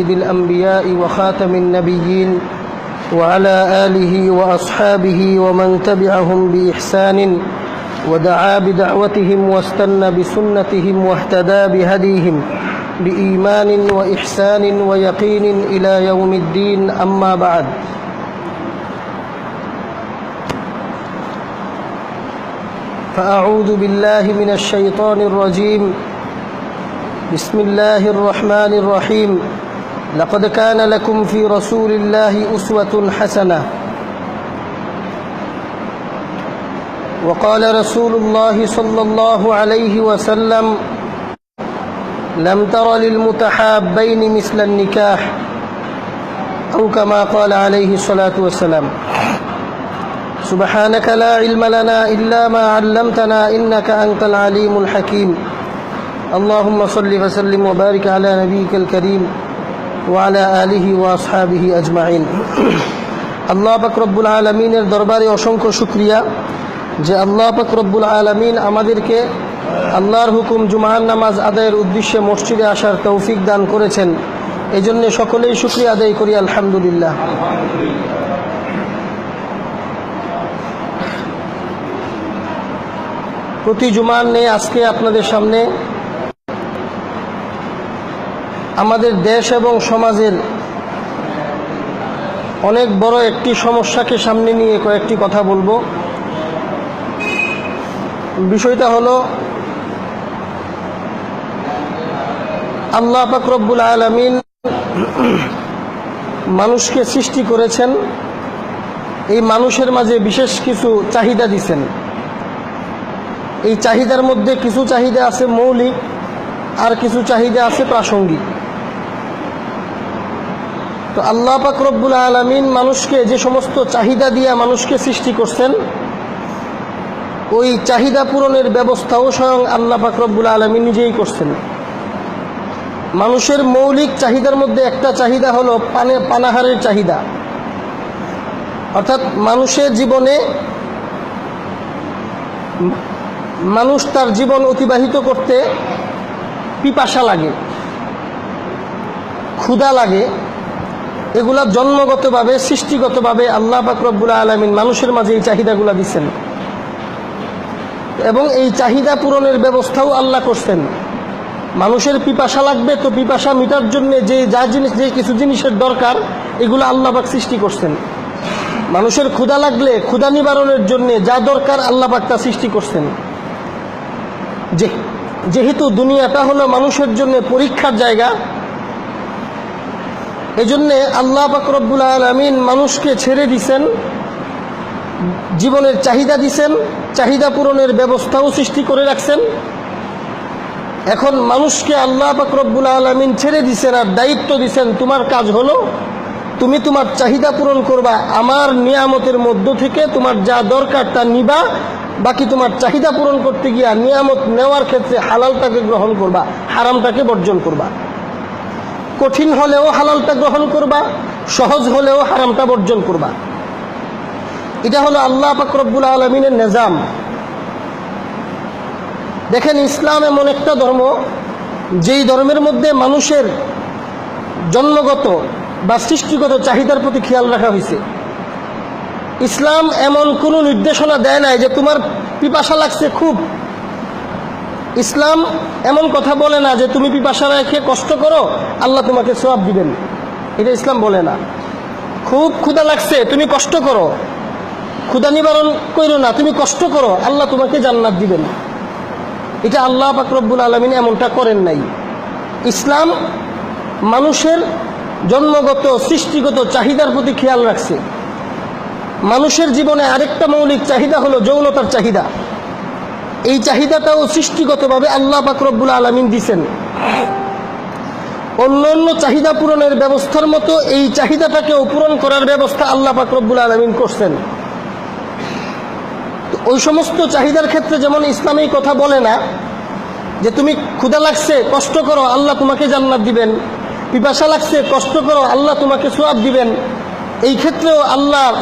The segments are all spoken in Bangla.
سيد الأنبياء وخاتم النبيين وعلى آله وأصحابه ومن تبعهم بإحسان ودعا بدعوتهم واستنى بسنتهم واهتدى بهديهم بإيمان وإحسان ويقين إلى يوم الدين أما بعد فأعوذ بالله من الشيطان الرجيم بسم الله الرحمن الرحيم لقد كان لكم في رسول الله أسوة حسنة وقال رسول الله صلى الله عليه وسلم لم تر للمتحابين مثل النكاح أو كما قال عليه الصلاة والسلام سبحانك لا علم لنا إلا ما علمتنا إنك أنت العليم الحكيم اللهم صل وسلم وبارك على نبيك الكريم وعلى آله وأصحابه أجمعين আল্লাহ পাক রব্বুল আলামিনের দরবারে অসংখ্য শুকরিয়া যে আল্লাহ পাক রব্বুল আলামিন আমাদেরকে আল্লাহর হুকুম জুমার নামাজ আদায়ের উদ্দেশ্যে মসজিদে আসার তৌফিক দান করেছেন। এজন্য সকলেই শুকরিয়া আদায় করি আলহামদুলিল্লাহ। প্রতি জুমার নেই আজকে আপনাদের সামনে আমাদের দেশ এবং সমাজের অনেক বড় একটি সমস্যাকে সামনে নিয়ে কয়েকটি কথা বলবো। বিষয়টা হলো আল্লাহ পাক রব্বুল আলামিন মানুষকে সৃষ্টি করেছেন, এই মানুষের মাঝে বিশেষ কিছু চাহিদা দিয়েছেন। এই চাহিদার মধ্যে কিছু চাহিদা আছে মৌলিক, আর কিছু চাহিদা আছে প্রাসঙ্গিক। তো আল্লাহ পাক রব্বুল আলামিন মানুষকে যে সমস্ত চাহিদা দিয়া মানুষকে সৃষ্টি করছেন, ওই চাহিদা পূরণের ব্যবস্থাও স্বয়ং আল্লাহ পাক রব্বুল আলামিন নিজেই করছেন। মানুষের মৌলিক চাহিদার মধ্যে একটা চাহিদা হলো পানাহারের চাহিদা, অর্থাৎ মানুষের জীবনে মানুষ তার জীবন অতিবাহিত করতে পিপাসা লাগে, ক্ষুধা লাগে। এগুলা জন্মগতভাবে সৃষ্টিগতভাবে আল্লাহ পাক রব্বুল আলামিন মানুষের মাঝে এই চাহিদাগুলা দিচ্ছেন এবং এই চাহিদা পূরণের ব্যবস্থাও আল্লাহ করছেন। মানুষের পিপাসা লাগবে, তো পিপাসা মিটার জন্য যে কিছু জিনিসের দরকার এগুলো আল্লাহ পাক সৃষ্টি করছেন। মানুষের ক্ষুধা লাগলে ক্ষুধা নিবারণের জন্য যা দরকার আল্লাহ পাক তা সৃষ্টি করছেন। যেহেতু দুনিয়াটা হলো মানুষের জন্য পরীক্ষার জায়গা, এজন্যে আল্লাহ পাক রব্বুল আলামিন মানুষকে ছেড়ে দিছেন, জীবনের চাহিদা দিছেন, চাহিদা পূরণের ব্যবস্থাও সৃষ্টি করে রাখছেন। এখন মানুষকে আল্লাহ পাক রব্বুল আলামিন ছেড়ে দিছেন আর দায়িত্ব দিছেন, তোমার কাজ হলো তুমি তোমার চাহিদা পূরণ করবা, আমার নিয়ামতের মধ্য থেকে তোমার যা দরকার তা নিবা, বাকি তোমার চাহিদা পূরণ করতে গিয়া নিয়ামত নেওয়ার ক্ষেত্রে হালালটাকে গ্রহণ করবা, হারামটাকে বর্জন করবা। কঠিন হলেও হালালটা গ্রহণ করবা, সহজ হলেও হারামটা বর্জন করবা। এটা হলো আল্লাহ পাক রব্বুল আলামিনের নিজাম। দেখেন, ইসলাম এমন একটা ধর্ম যেই ধর্মের মধ্যে মানুষের জন্মগত বা সৃষ্টিগত চাহিদার প্রতি খেয়াল রাখা হয়েছে। ইসলাম এমন কোনো নির্দেশনা দেয় নাই যে তোমার পিপাসা লাগছে খুব। ইসলাম এমন কথা বলে না যে তুমি পিপাসা রেখে কষ্ট করো আল্লাহ তোমাকে সওয়াব দিবেন, এটা ইসলাম বলে না। খুব ক্ষুধা লাগছে তুমি কষ্ট করো, ক্ষুধা নিবারণ করো না, তুমি কষ্ট করো আল্লাহ তোমাকে জান্নাত দিবেন, এটা আল্লাহ পাক রব্বুল আলামিন এমনটা করেন নাই। ইসলাম মানুষের জন্মগত সৃষ্টিগত চাহিদার প্রতি খেয়াল রাখছে। মানুষের জীবনে আরেকটা মৌলিক চাহিদা হলো যৌনতার চাহিদা। এই চাহিদাটাও সৃষ্টিগতভাবে আল্লাহ পাক রব্বুল আলামিন দিছেন। অন্যান্য চাহিদা পূরণের ব্যবস্থার মতো এই চাহিদাটাকেও পূরণ করার ব্যবস্থা আল্লাহ পাক রব্বুল আলামিন করছেন। ওই সমস্ত চাহিদার ক্ষেত্রে যেমন ইসলাম এই কথা বলে না যে তুমি ক্ষুধা লাগছে কষ্ট করো আল্লাহ তোমাকে জান্নাত দিবেন, পিপাসা লাগছে কষ্ট করো আল্লাহ তোমাকে সওয়াব দিবেন, এই ক্ষেত্রেও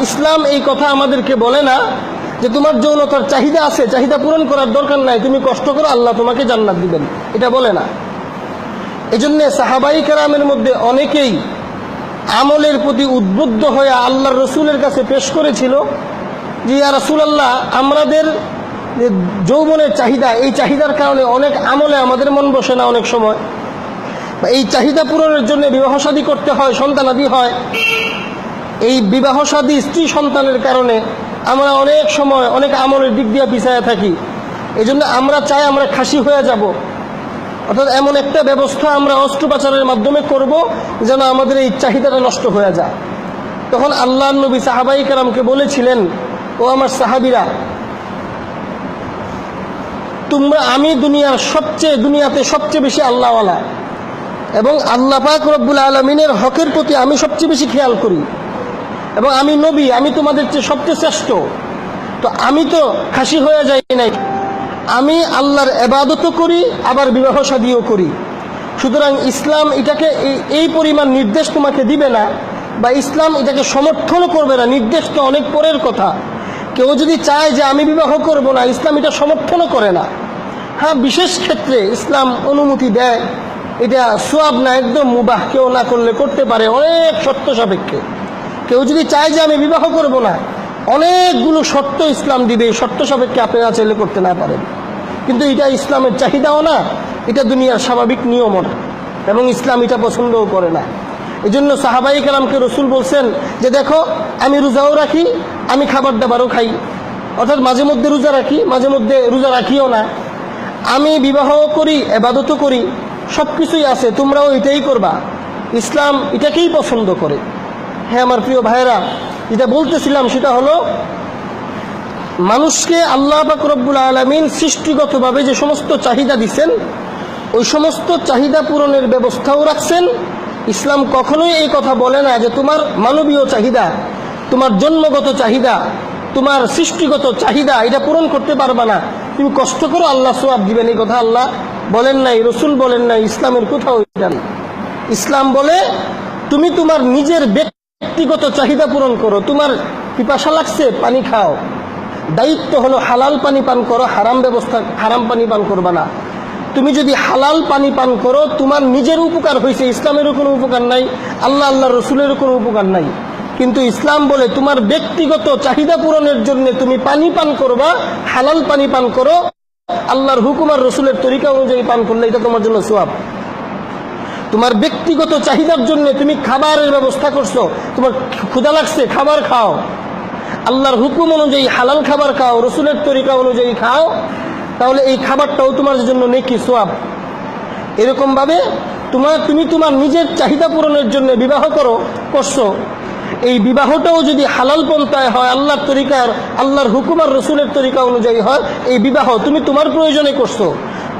ইসলাম এই কথা আমাদেরকে বলে না যে তোমার যৌনতার চাহিদা আছে, চাহিদা পূরণ করার দরকার নাই, তুমি কষ্ট করো আল্লাহ তোমাকে জান্নাত দিবেন, এটা বলে না। এজন্য সাহাবাই কেরামের মধ্যে অনেকেই আমলের প্রতি উদ্বুদ্ধ হয়ে আল্লাহর রসুলের কাছে পেশ করেছিল যে ইয়া রাসূলুল্লাহ, আমাদের যে যৌবনের চাহিদা, এই চাহিদার কারণে অনেক আমলে আমাদের মন বসে না, অনেক সময় এই চাহিদা পূরণের জন্য বিবাহ শাদী করতে হয়, সন্তানাদি হয়। এই বিবাহ শাদী, স্ত্রী সন্তানের কারণে আমরা অনেক সময় অনেক আমলের দিক দিয়ে পিছায়া থাকি। এই জন্য আমরা চাই আমরা খাসি হয়ে যাব, অর্থাৎ এমন একটা ব্যবস্থা আমরা অস্ত্রোপচারের মাধ্যমে করব যেন আমাদের এই চাহিদাটা নষ্ট হয়ে যায়। তখন আল্লাহর নবী সাহাবাই কেরামকে বলেছিলেন, ও আমার সাহাবীরা, তোমরা, আমি দুনিয়াতে সবচেয়ে বেশি আল্লাহওয়ালা এবং আল্লাহ পাক রব্বুল আলামিনের হকের প্রতি আমি সবচেয়ে বেশি খেয়াল করি, এবং আমি নবী, আমি তোমাদের চেয়ে সবচেয়ে শ্রেষ্ঠ। তো আমি তো খাসি হয়ে যাই নাই, আমি আল্লাহর ইবাদতও করি আবার বিবাহ শাদীও করি। সুতরাং ইসলাম এটাকে এই পরিমাণ নির্দেশ তোমাকে দিবে না, বা ইসলাম এটাকে সমর্থন করবে না। নির্দেশ তো অনেক পরের কথা। কেউ যদি চায় যে আমি বিবাহ করব না, ইসলাম এটা সমর্থনও করে না। হ্যাঁ, বিশেষ ক্ষেত্রে ইসলাম অনুমতি দেয়, এটা সওয়াব না, একদম মুবাহ, কেউ না করলে করতে পারে, অনেক শর্ত সাপেক্ষে। কেউ যদি চায় যে আমি বিবাহ করব না, অনেকগুলো শর্ত ইসলাম দিবে, এই শর্ত সাপেক্ষে আপনারা চাইলে করতে না পারেন। কিন্তু এটা ইসলামের চাহিদাও না, এটা দুনিয়ার স্বাভাবিক নিয়মও না, এবং ইসলাম এটা পছন্দও করে না। এই জন্য সাহাবাই কেরামকে রসুল বলছেন যে দেখো, আমি রোজাও রাখি, আমি খাবার দাবারও খাই, অর্থাৎ মাঝে মধ্যে রোজা রাখি, মাঝে মধ্যে রোজা রাখিও না, আমি বিবাহও করি, ইবাদতও করি, সব কিছুই আছে, তোমরাও এটাই করবা। ইসলাম এটাকেই পছন্দ করে। হ্যাঁ আমার প্রিয় ভাইয়েরা, যেটা বলতেছিলাম সেটা হলো, মানুষকে আল্লাহ পাক রব্বুল আলামিন সৃষ্টিগতভাবে যে সমস্ত চাহিদা দিচ্ছেন, ওই সমস্ত চাহিদা পূরণের ব্যবস্থাও রাখছেন। ইসলাম কখনোই এই কথা বলে না যে তোমার মানবীয় চাহিদা, তোমার জন্মগত চাহিদা, তোমার সৃষ্টিগত চাহিদা এটা পূরণ করতে পারবা না, তুমি কষ্ট করো, আল্লাহ সওয়াব দিবেন। এই কথা আল্লাহ বলেন নাই, রসুল বলেন নাই, ইসলামের কোথাও এটা নেই। ইসলাম বলে তুমি তোমার নিজের ব্যক্তিগত চাহিদা পূরণ করো। তোমার পিপাসা লাগছে, পানি খাও, দায়িত্ব হলো হালাল পানি পান করো, হারাম পানি পান করবা না। তুমি যদি হালাল পানি পান করো, তোমার নিজের উপকার হয়েছে, ইসলামেরও কোনো উপকার নাই, আল্লাহ রসুলেরও কোনো উপকার নাই। কিন্তু ইসলাম বলে তোমার ব্যক্তিগত চাহিদা পূরণের জন্য তুমি পানি পান করবা, হালাল পানি পান করো, আল্লাহর হুকুম আর রসুলের তরিকা অনুযায়ী পান করলে এটা তোমার জন্য সওয়াব। তোমার ব্যক্তিগত চাহিদার জন্য তুমি খাবারের ব্যবস্থা করছো, তোমার ক্ষুধা লাগছে, খাবার খাও, আল্লাহর হুকুম অনুযায়ী হালাল খাবার খাও, রসুলের তরিকা অনুযায়ী খাও, তাহলে এই খাবারটাও তোমার জন্য নেকি, সওয়াব। এরকম ভাবে তুমি তোমার নিজের চাহিদা পূরণের জন্য বিবাহ করছো, এই বিবাহটাও যদি হালাল পন্থায় হয়, আল্লাহর তরিকার, আল্লাহর হুকুম আর রসুলের তরিকা অনুযায়ী হয়, এই বিবাহ তুমি তোমার প্রয়োজনে করছো,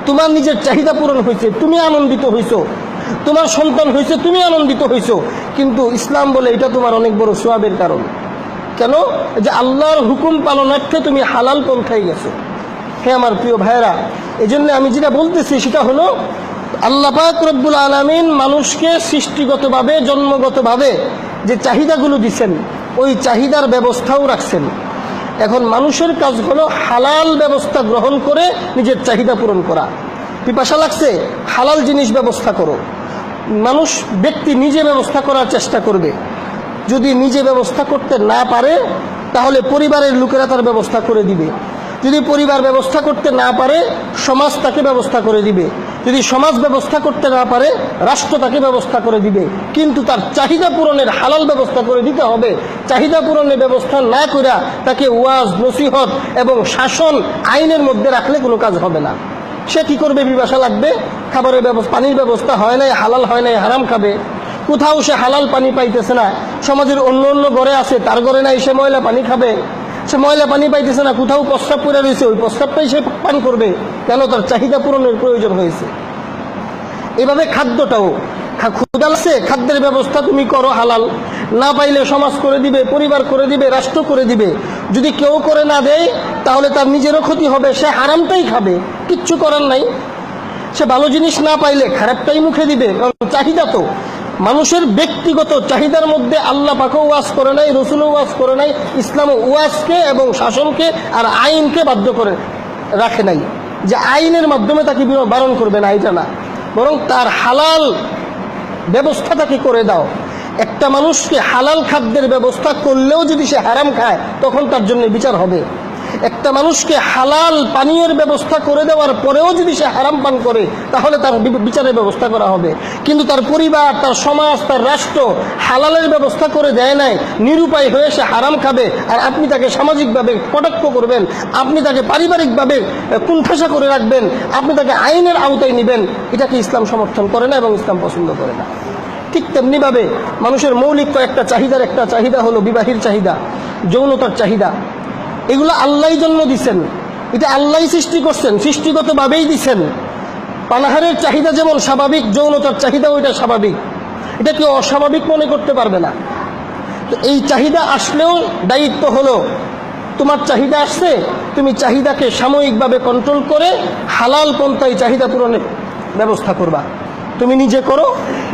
তোমার নিজের চাহিদা পূরণ হয়েছে, তুমি আনন্দিত হইছো, তোমার সন্তান হয়েছে, তুমি আনন্দিত হইছো। কিন্তু ইসলাম বলে এটা তোমার অনেক বড় সওয়াবের কারণ। কেন? যে আল্লাহর হুকুম পালনার্থে তুমি হালাল পন্থায় গেছো। হ্যাঁ আমার প্রিয় ভাইয়েরা, এই জন্য আমি যেটা বলতেছি সেটা হলো, আল্লাহ পাক রব্বুল আলামিন মানুষকে সৃষ্টিগতভাবে, জন্মগতভাবে যে চাহিদাগুলো দিচ্ছেন, ওই চাহিদার ব্যবস্থাও রাখছেন। এখন মানুষের কাজ হলো হালাল ব্যবস্থা গ্রহণ করে নিজের চাহিদা পূরণ করা। পিপাসা লাগছে, হালাল জিনিস ব্যবস্থা করো। মানুষ, ব্যক্তি নিজে ব্যবস্থা করার চেষ্টা করবে। যদি নিজে ব্যবস্থা করতে না পারে, তাহলে পরিবারের লোকেরা তার ব্যবস্থা করে দিবে। যদি পরিবার ব্যবস্থা করতে না পারে, সমাজ তাকে ব্যবস্থা করে দিবে। যদি সমাজ ব্যবস্থা করতে না পারে, রাষ্ট্র তাকে ব্যবস্থা করে দিবে। কিন্তু তার চাহিদা পূরণের হালাল ব্যবস্থা করে দিতে হবে। চাহিদা পূরণের ব্যবস্থা না করে তাকে ওয়াজ, নসিহত এবং শাসন, আইনের মধ্যে রাখলে কোনো কাজ হবে না। সে কি করবে? পিপাসা লাগবে, খাবারের ব্যবস্থা, পানির ব্যবস্থা হয় নাই, হালাল হয় নাই, হারাম খাবে। কোথাও সে হালাল পানি পাইতেছে না, সমাজের অন্য অন্য ঘরে আছে, তার ঘরে নাই, সে ময়লা পানি খাবে। সে ময়লা পানি পাইতেছে না, কোথাও প্রস্রাব পড়ে রয়েছে, ওই প্রস্রাবটাই সে পান করবে। কেন? তার চাহিদা পূরণের প্রয়োজন হয়েছে। এভাবে খাদ্যটাও, ক্ষুধা লাগছে, খাদ্যের ব্যবস্থা তুমি করো হালাল, না পাইলে সমাজ করে দিবে, পরিবার করে দিবে, রাষ্ট্র করে দিবে। যদি কেউ করে না দেয়, তাহলে তার নিজেরও ক্ষতি হবে, সে হারামটাই খাবে, কিচ্ছু করার নাই। সে ভালো জিনিস না পাইলে খারাপটাই মুখে দিবে, কারণ চাহিদা তো মানুষের ব্যক্তিগত চাহিদার মধ্যে আল্লাহ পাকও ওয়াজ করে নাই, রসুলও ওয়াজ করে নাই, ইসলাম ওয়াজকে এবং শাসনকে আর আইনকে বাধ্য করে রাখে নাই যে আইনের মাধ্যমে তাকে বারণ করবে না, এটা না। বরং তার হালাল ব্যবস্থাটাকে করে দাও। একটা মানুষকে হালাল খাদ্যের ব্যবস্থা করলেও যদি সে হারাম খায় তখন তার জন্য বিচার হবে। একটা মানুষকে হালাল পানীয়ের ব্যবস্থা করে দেওয়ার পরেও যদি সে হারাম পান করে তাহলে তার বিচারের ব্যবস্থা করা হবে। কিন্তু তার পরিবার, তার সমাজ, তার রাষ্ট্র হালালের ব্যবস্থা করে দেয় নাই, নিরুপায় হয়ে সে হারাম খাবে, আর আপনি তাকে সামাজিকভাবে কটাক্ষ করবেন, আপনি তাকে পারিবারিকভাবে কুণ্ঠাসা করে রাখবেন, আপনি তাকে আইনের আওতায় নেবেন, এটাকে ইসলাম সমর্থন করে না এবং ইসলাম পছন্দ করে না। ঠিক তেমনিভাবে মানুষের মৌলিক কয়েকটা চাহিদার একটা চাহিদা হলো বিবাহের চাহিদা, যৌনতার চাহিদা। এগুলো আল্লাহই জন্ম দিচ্ছেন, এটা আল্লাহই সৃষ্টি করছেন, সৃষ্টিগতভাবেই দিচ্ছেন। পানাহারের চাহিদা যেমন স্বাভাবিক, যৌনতার চাহিদাও এটা স্বাভাবিক, এটা কেউ অস্বাভাবিক মনে করতে পারবে না। তো এই চাহিদা আসলেও দায়িত্ব হলো, তোমার চাহিদা আসছে, তুমি চাহিদাকে সাময়িকভাবে কন্ট্রোল করে হালাল পন্থায় চাহিদা পূরণের ব্যবস্থা করবা। তুমি নিজে করো,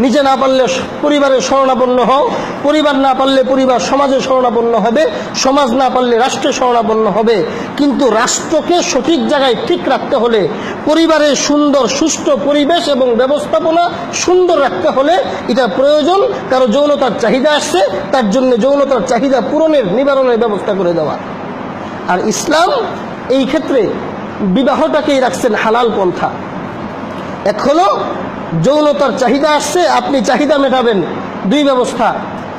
নিজে না পারলে পরিবারের শরণাপন্ন হও, পরিবার না পারলে পরিবার সমাজের শরণাপন্ন হবে, সমাজ না পারলে রাষ্ট্রের শরণাপন্ন হবে। কিন্তু রাষ্ট্রকে সঠিক জায়গায় ঠিক রাখতে হলে, পরিবারের সুন্দর সুষ্ঠু পরিবেশ এবং ব্যবস্থাপনা সুন্দর রাখতে হলে এটা প্রয়োজন কারো যৌনতার চাহিদা আসছে, তার জন্য যৌনতার চাহিদা পূরণের নিবারণের ব্যবস্থা করে দেওয়া। আর ইসলাম এই ক্ষেত্রে বিবাহটাকেই রাখছেন হালাল পন্থা। এক হলো যৌনতার চাহিদা আসছে, আপনি চাহিদা মেটাবেন, দুই ব্যবস্থা,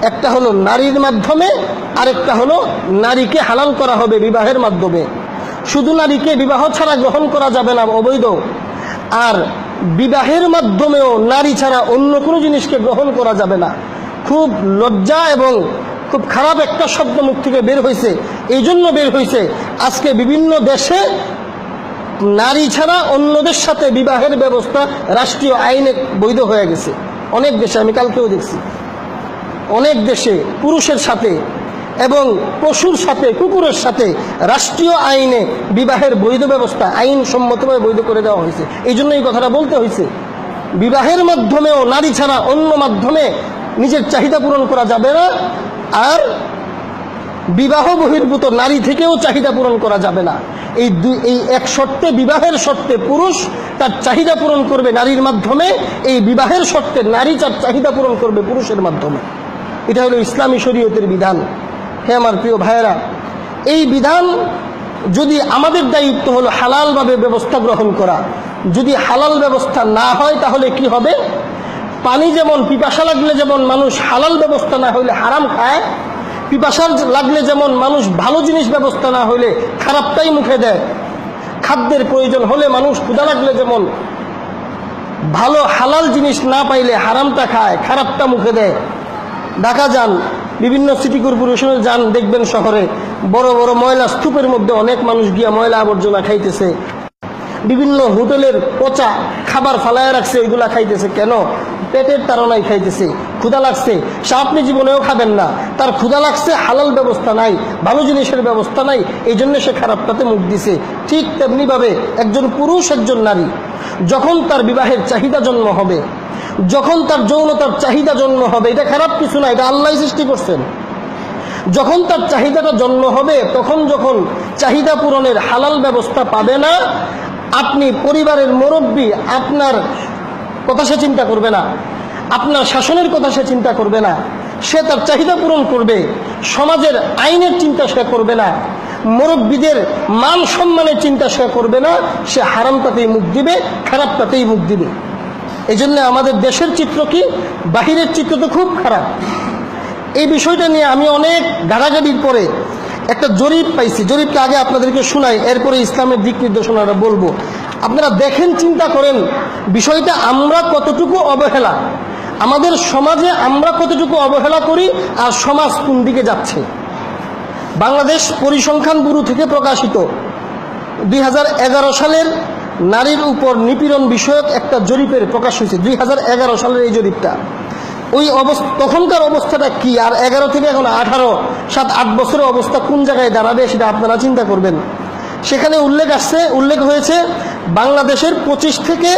একটা হলো নারীর মাধ্যমে, আরেকটা হলো নারীকে হালাল করা হবে বিবাহের মাধ্যমে। শুধু নারীকে বিবাহ ছাড়া গ্রহণ করা যাবে না, অবৈধ। আর বিবাহের মাধ্যমেও নারী ছাড়া অন্য কোনো জিনিসকে গ্রহণ করা যাবে না। খুব লজ্জা এবং খুব খারাপ একটা শব্দ মুখ থেকে বের হয়েছে, এই জন্য বের হয়েছে আজকে বিভিন্ন দেশে নারী ছাড়া অন্যদের সাথে বিবাহের ব্যবস্থা রাষ্ট্রীয় আইনে বৈধ হয়ে গেছে। অনেক দেশে, আমি কালকেও দেখছি, অনেক দেশে পুরুষের সাথে এবং পশুর সাথে, কুকুরের সাথে রাষ্ট্রীয় আইনে বিবাহের বৈধ ব্যবস্থা আইনসম্মতভাবে বৈধ করে দেওয়া হয়েছে। এই জন্য এই কথাটা বলতে হয়েছে, বিবাহের মাধ্যমেও নারী ছাড়া অন্য মাধ্যমে নিজের চাহিদা পূরণ করা যাবে না, আর বিবাহ বহির্ভূত নারী থেকেও চাহিদা পূরণ করা যাবে না। এই এক শর্তে, বিবাহের শর্তে পুরুষ তার চাহিদা পূরণ করবে নারীর মাধ্যমে, এই বিবাহের শর্তে নারী তার চাহিদা পূরণ করবে পুরুষের মাধ্যমে। এটা হলো ইসলামী শরীয়তের বিধান। হে আমার প্রিয় ভাইয়েরা, এই বিধান যদি আমাদের দায়িত্ব হলো হালালভাবে ব্যবস্থা গ্রহণ করা, যদি হালাল ব্যবস্থা না হয় তাহলে কি হবে? পানি যেমন পিপাসা লাগলে যেমন মানুষ হালাল ব্যবস্থা না হইলে হারাম খায়, পিপাসার লাগলে যেমন মানুষ ভালো জিনিস ব্যবস্থা না হইলে খারাপটাই মুখে দেয়, খাদ্যের প্রয়োজন হলে মানুষ ক্ষুধা লাগলে যেমন ভালো হালাল জিনিস না পাইলে হারামটা খায়, খারাপটা মুখে দেয়। ঢাকা যান, বিভিন্ন সিটি কর্পোরেশনে যান, দেখবেন শহরে বড় বড় ময়লা স্তূপের মধ্যে অনেক মানুষ গিয়া ময়লা আবর্জনা খাইতেছে। বিভিন্ন হোটেলের পচা খাবার ফালায় রাখছে, ওইগুলা খাইতেছে। কেন? পেটের তাড়নায় খাইতেছে, ক্ষুধা লাগছে। সে আপনি জীবনেও খাবেন না, তার ক্ষুধা লাগছে, হালাল ব্যবস্থা নাই, ভালো জিনিসের ব্যবস্থা নাই, এই জন্য সে খারাপটাতে মুখ দিছে। ঠিক তেমনিভাবে একজন পুরুষ, একজন নারী যখন তার বিবাহের চাহিদা জন্ম হবে, যখন তার যৌনতার চাহিদা জন্ম হবে, এটা খারাপ কিছু না, এটা আল্লাহ সৃষ্টি করছেন। যখন তার চাহিদাটা জন্ম হবে, তখন যখন চাহিদা পূরণের হালাল ব্যবস্থা পাবে না, আপনি পরিবারের মুরব্বী, আপনার কথা সে চিন্তা করবে না, আপনার শাসনের কথা সে চিন্তা করবে না, সে তার চাহিদা পূরণ করবে, সমাজের আইনের চিন্তা সে করবে না, মুরব্বীদের মান সম্মানের চিন্তা সে করবে না, সে হারামটাতেই মুখ দিবে, খারাপটাতেই মুখ দিবে। এই জন্য আমাদের দেশের চিত্র কি, বাহিরের চিত্র তো খুব খারাপ। এই বিষয়টা নিয়ে আমি অনেক গাড়াগাড়ির পরে একটা জরিপ পাইছি, জরিপটা আগে আপনাদেরকে শোনাই, এরপরে ইসলামের দিক নির্দেশনাটা বলবো। আপনারা দেখেন, চিন্তা করেন বিষয়টা, আমরা কতটুকু অবহেলা, আমাদের সমাজে আমরা কতটুকু অবহেলা করি, আর সমাজ কোন দিকে যাচ্ছে। বাংলাদেশ পরিসংখ্যান ব্যুরো থেকে প্রকাশিত 2011 সালের নারীর উপর নিপীড়ন বিষয়ক একটা জরিপের প্রকাশ হয়েছে। 2011 সালের এই জরিপটা, ওই তখনকার অবস্থাটা কি, আর 11 থেকে এখন 18, 7-8 বছরের অবস্থা কোন জায়গায় দাঁড়াবে সেটা আপনারা চিন্তা করবেন। সেখানে উল্লেখ হয়েছে বাংলাদেশের 25 থেকে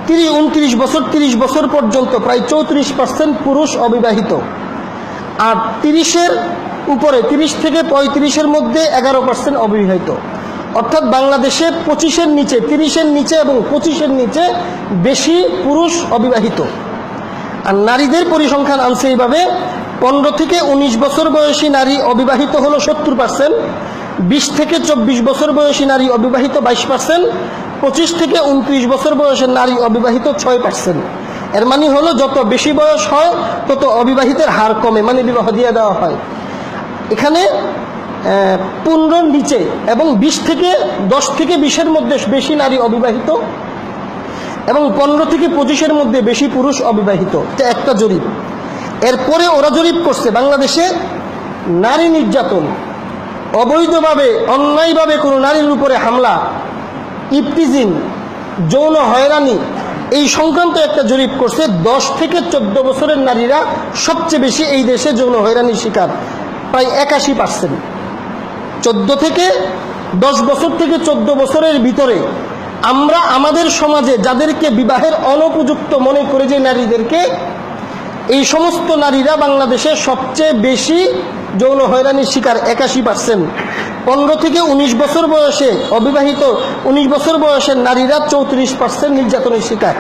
29 বছর, 30 বছর পর্যন্ত প্রায় 34% পুরুষ অবিবাহিত, আর 30-এর উপরে, 30 থেকে 35-এর মধ্যে 11% অবিবাহিত। অর্থাৎ বাংলাদেশে 25-এর নিচে, 30-এর নিচে এবং 25-এর নিচে বেশি পুরুষ অবিবাহিত। আর নারীদের পরিসংখ্যান আনছে এইভাবে, 15 থেকে 19 বছর বয়সী নারী অবিবাহিত হলো 70%, 20 থেকে 24 বছর বয়সী নারী অবিবাহিত 22%, 25 থেকে 29 বছর বয়সের নারী অবিবাহিত 6%। এর মানে হলো যত বেশি বয়স হয় তত অবিবাহিতের হার কমে, মানে বিবাহ দিয়ে দেওয়া হয়। এখানে 15-র নিচে এবং 10 থেকে 20-এর মধ্যে বেশি নারী অবিবাহিত এবং 15 থেকে 25-এর মধ্যে বেশি পুরুষ অবিবাহিত। এটা একটা জরিপ। এরপরে ওরা জরিপ করছে বাংলাদেশে নারী নির্যাতন, অবৈধভাবে অন্যায়ভাবে কোনো নারীর উপরে হামলা, ইফতিজিং, যৌন হয়রানি, এই সংক্রান্ত একটা জরিপ করছে। 10 থেকে 14 বছরের নারীরা সবচেয়ে বেশি এই দেশে যৌন হয়রানির শিকার, প্রায় 81%। 14 থেকে 10 বছর থেকে 14 বছরের ভিতরে আমরা আমাদের সমাজে যাদেরকে বিবাহের অনুপযুক্ত মনে করে যে নারীদেরকে, এই সমস্ত নারীরা বাংলাদেশে সবচেয়ে বেশি যৌন হয়রানির শিকার, 81%। 15 থেকে 19 বছর বয়সে অবিবাহিত 19 বছর বয়সের নারীরা 34% নির্যাতনের শিকার।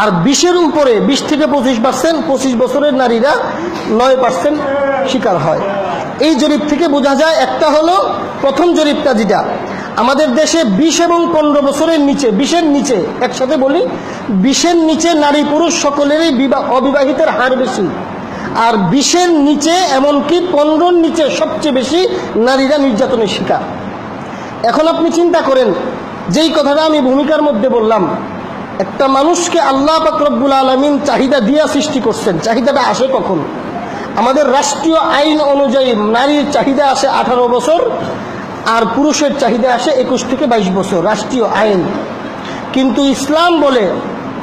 আর 20-এর উপরে 20 থেকে 25%, 25 বছরের নারীরা 9% শিকার হয়। এই জরিপ থেকে বোঝা যায়, একটা হলো প্রথম জরিপটা যেটা আমাদের দেশে 20 এবং 15 বছরের নিচে, 20-এর নিচে, একসাথে বলি, 20-এর নিচে নারী পুরুষ সকলেরই অবিবাহিতের হার বেশি। আর 20-এর নিচে এমনকি 15-র নিচে সবচেয়ে বেশি নারীরা নির্যাতনের শিকার। এখন আপনি চিন্তা করেন, যেই কথাটা আমি ভূমিকার মধ্যে বললাম, একটা মানুষকে আল্লাহ পাক রব্বুল আলামিন চাহিদা দিয়া সৃষ্টি করছেন। চাহিদাটা আসে কখন? আমাদের রাষ্ট্রীয় আইন অনুযায়ী নারীর চাহিদা আসে 18 বছর আর পুরুষের চাহিদা আসে 21 থেকে 22 বছর, রাষ্ট্রীয় আইন। কিন্তু ইসলাম বলে,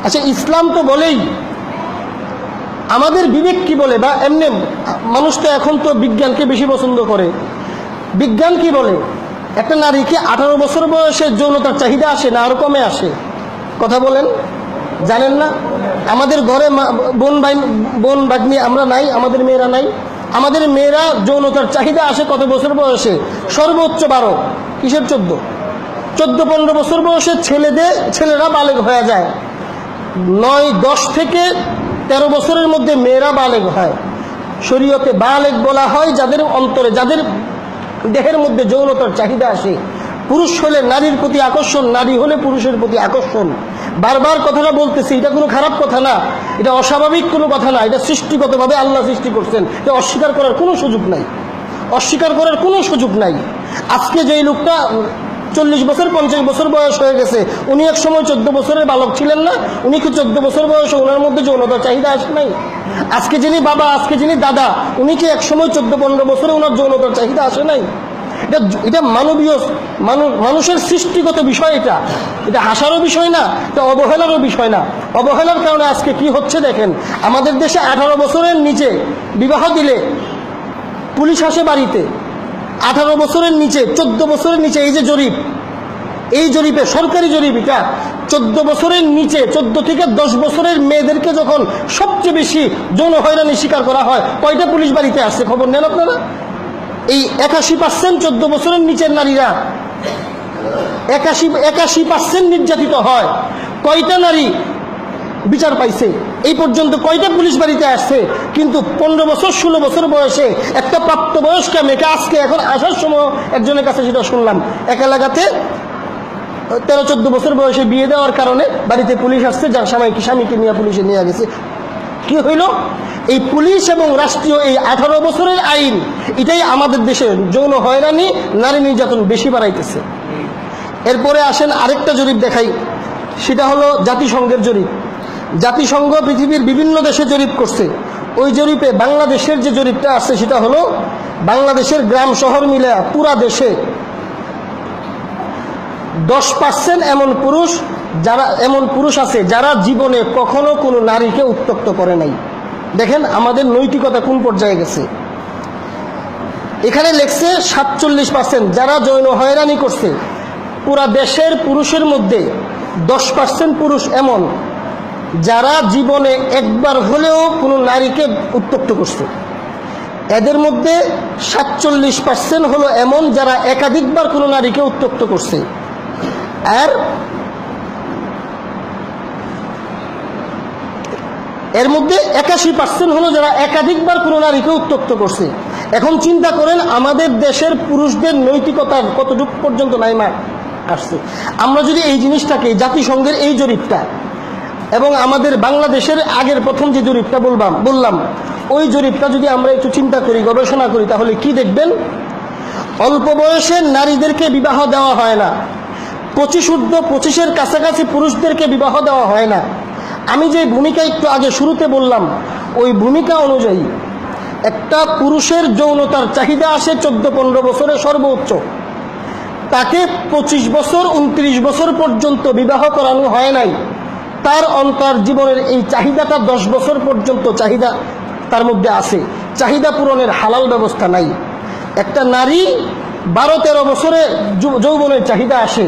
আচ্ছা ইসলাম তো বলেই, আমাদের বিবেক কি বলে? বা এমনি মানুষ তো এখন তো বিজ্ঞানকে বেশি পছন্দ করে। বিজ্ঞান কি বলে? একটা নারীকে 18 বছর বয়সে যৌনতার চাহিদা আসে না আরো কমে আসে? কথা বলেন, জানেন না? আমাদের ঘরে বোন ভাগ্নি আমরা নাই, আমাদের মেয়েরা নাই। আমাদের মেয়েরা যৌনতার চাহিদা আসে কত বছর বয়সে? সর্বোচ্চ 12। কিসের 14? 14-15 বছর বয়সে ছেলেরা বালেগ হয়ে যায়। 9-10 থেকে 13 বছরের মধ্যে মেয়েরা বালেগ হয়। শরীয়তে বালেগ বলা হয় যাদের অন্তরে, যাদের দেহের মধ্যে যৌনতার চাহিদা আসে। পুরুষ হলে নারীর প্রতি আকর্ষণ, নারী হলে পুরুষের প্রতি আকর্ষণ। বারবার কথাটা বলতেছি, এটা কোনো খারাপ কথা না, এটা অস্বাভাবিক কোনো কথা না, এটা সৃষ্টিগতভাবে আল্লাহ সৃষ্টি করছেন। এটা অস্বীকার করার কোনো সুযোগ নাই, অস্বীকার করার কোনো সুযোগ নাই। আজকে যেই লোকটা 40 বছর 50 বছর বয়স হয়ে গেছে, উনি এক সময় 14 বছরের বালক ছিলেন না? উনি কি 14 বছর বয়সে ওনার মধ্যে যৌনতার চাহিদা আসে নাই? আজকে যিনি বাবা, আজকে যিনি দাদা, উনি কি এক সময় 14-15 বছরে ওনার যৌনতার চাহিদা আসে নাই? এটা মানবীয়, মানুষের সৃষ্টিগত বিষয়। এটা হাসারও বিষয় না, এটা অবহেলারও বিষয় না। অবহেলার কারণে আজকে কি হচ্ছে দেখেন, আমাদের দেশে 18 বছরের নিচে বিবাহ দিলে পুলিশ আসে বাড়িতে। 18 বছরের নিচে, 14 বছরের নিচে, এই যে জরিপ, এই জরিপে, সরকারি জরিপ, এটা 14 বছরের নিচে, 14 থেকে 10 বছরের মেয়েদেরকে যখন সবচেয়ে বেশি যৌন হয়রানির শিকার করা হয়, কয়টা পুলিশ বাড়িতে আসছে খবর নেন আপনারা? এই 81% 14 বছরের নিচের নারীরা 81% নির্যাতিত হয়। কয়টা নারী বিচার পাইছে এই পর্যন্ত? কয়টা পুলিশ বাড়িতে আসছে? কিন্তু 15 বছর 16 বছর বয়সে একটা প্রাপ্তবয়স্কা মেয়েকে আজকে এখন আসার সময় একজনের কাছে সেটা শুনলাম, এক এলাকাতে 13-14 বছর বয়সে বিয়ে দেওয়ার কারণে বাড়িতে পুলিশ আসছে, যার স্বামীকে নিয়ে পুলিশে নিয়ে গেছে। কি হইল? এই পুলিশ এবং রাষ্ট্রীয় এই 18 বছরের আইন, এটাই আমাদের দেশে যৌন হয়রানি, নারী নির্যাতন বেশি বাড়াইতেছে। এরপরে আসেন আরেকটা জরিপ দেখাই, সেটা হলো জাতিসংঘের জরিপ। জাতিসংঘ পৃথিবীর বিভিন্ন দেশে জরিপ করছে। ওই জরিপে বাংলাদেশের যে জরিপটা আছে সেটা হলো বাংলাদেশের গ্রাম শহর মিলে পুরা দেশে 10% এমন পুরুষ আছে যারা জীবনে কখনো কোনো নারীকে উত্ত্যক্ত করে নাই। দেখেন আমাদের নৈতিকতা কোন পর্যায়ে গেছে। এখানে লেখছে 47% যারা যৌন হয়রানি করছে। পুরা দেশের পুরুষের মধ্যে 10% পুরুষ এমন যারা জীবনে একবার হলেও কোনো নারীকে উত্ত্যক্ত করছে। এদের মধ্যে 47% হলো এমন যারা একাধিকবার কোনো নারীকে উত্ত্যক্ত করছে, আর এর মধ্যে 81% হলো যারা একাধিকবার কোনো নারীকে উত্ত্যক্ত করছে। এখন চিন্তা করেন আমাদের দেশের পুরুষদের নৈতিকতার কতটুকু পর্যন্ত নাইমা আসছে। আমরা যদি এই জিনিসটাকে, জাতিসংঘের এই জরিপটা এবং আমাদের বাংলাদেশের আগের প্রথম যে জরিপটা বললাম ওই জরিপটা যদি আমরা একটু চিন্তা করি, গবেষণা করি, তাহলে কি দেখবেন? অল্প বয়সে নারীদেরকে বিবাহ দেওয়া হয় না, 25-25-এর কাছাকাছি পুরুষদেরকে বিবাহ দেওয়া হয় না। আমি যে ভূমিকা একটু আগে শুরুতে বললাম ওই ভূমিকা অনুযায়ী একটা পুরুষের যৌনতার চাহিদা আসে 14-15 বছরে সর্বোচ্চ, তাকে 25 বছর 29 বছর পর্যন্ত বিবাহ করানো হয় নাই, তার অন্তর জীবনের এই চাহিদাটা 10 বছর পর্যন্ত চাহিদা তার মধ্যে আছে, চাহিদা পূরণের হালাল ব্যবস্থা নাই। একটা নারী 12-13 বছরে যৌবনের চাহিদা আসে,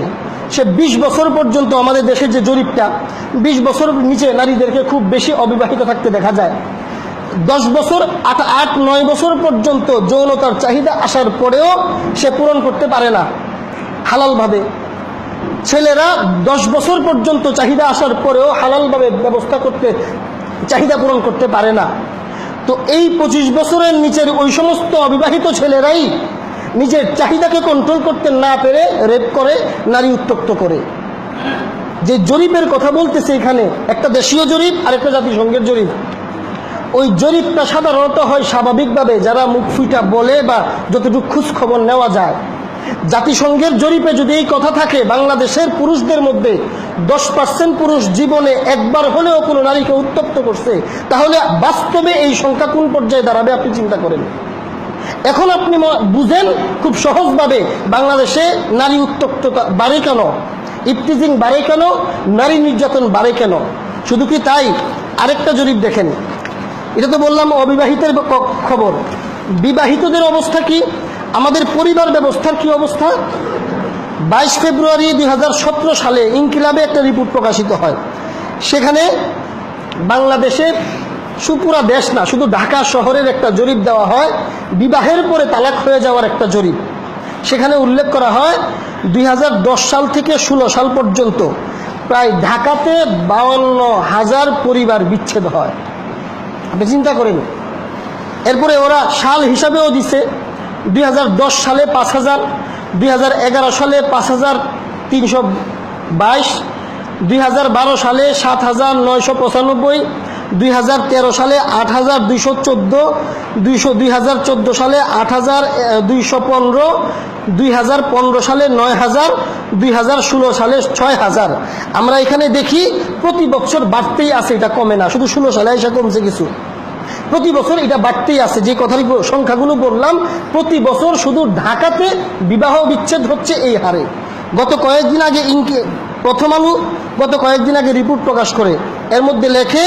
সে 20 বছর পর্যন্ত, আমাদের দেশের যে জরিপটা 20 বছর নিচে নারীদেরকে খুব বেশি অবিবাহিত থাকতে দেখা যায়। 10 বছর 8-9 বছর পর্যন্ত যৌনতার চাহিদা আসার পরেও সে পূরণ করতে পারে না হালালভাবে। ছেলেরা 10 বছর পর্যন্ত চাহিদা আসার পরেও হালালভাবে ব্যবস্থা করতে, চাহিদা পূরণ করতে পারে না। তো এই 25 বছরের নিচের ওই সমস্ত অবিবাহিত ছেলেরাই নিজের চাহিদাকে কন্ট্রোল করতে না পেরে রেপ করে, নারী উত্ত্যক্ত করে। যে জরিপের কথা বলতেছে এখানে, একটা দেশীয় জরিপ আর একটা জাতিসংঘের জরিপ। ওই জরিপটা সাধারণত হয় স্বাভাবিকভাবে যারা মুখ ফুইটা বলে বা যতটুকু খোঁজ খবর নেওয়া যায়। জাতিসংঘের জরিপে যদি এই কথা থাকে বাংলাদেশের পুরুষদের মধ্যে 10% পুরুষ জীবনে একবার হলেও কোনো নারীকে উত্ত্যক্ত করছে, তাহলে বাস্তবে এই সংখ্যা কোন পর্যায়ে দাঁড়াবে আপনি চিন্তা করেন। এখন আপনি বুঝেন খুব সহজভাবে বাংলাদেশে নারী উত্ত্যক্ততা বাড়ে কেন, ইফতিজিং বাড়ে কেন, নারী নির্যাতন বাড়ে কেন। শুধু কি তাই, আরেকটা জরিপ দেখেন। এটা তো বললাম অবিবাহিতের খবর, বিবাহিতদের অবস্থা কি, আমাদের পরিবার ব্যবস্থার কি অবস্থা। 22 ফেব্রুয়ারি 2017 সালে ইনকিলাবে একটা রিপোর্ট প্রকাশিত হয়। সেখানে বাংলাদেশের সুপুরা দেশ না, শুধু ঢাকা শহরের একটা জরিপ দেওয়া হয়, বিবাহের পরে তালাক হয়ে যাওয়ার একটা জরিপ। সেখানে উল্লেখ করা হয় 2010 সাল থেকে 16 সাল পর্যন্ত প্রায় ঢাকাতে 52,000 পরিবার বিচ্ছেদ হয়। আপনি চিন্তা করেন। এরপরে ওরা সাল হিসাবেও দিছে, 2010 সালে 5,000, 2011 সালে 5,322, 2012 সালে 7,995, 2013 সালে 8,214, 2014 সালে 8,215, 2015 সালে 9,000, 2016 সালে 6,000। আমরা এখানে দেখি প্রতি বছর বাড়তেই আছে, এটা কমে না। শুধু 16 সালে এসে কমছে কিছু, প্রতি বছর এটা বাড়তেই আছে। যে কথার সংখ্যাগুলো বললাম, প্রতি বছর শুধু ঢাকাতে বিবাহ বিচ্ছেদ হচ্ছে এই হারে। গত কয়েকদিন আগে প্রথম আলো গত কয়েকদিন আগে রিপোর্ট প্রকাশ করে, এর মধ্যে লেখে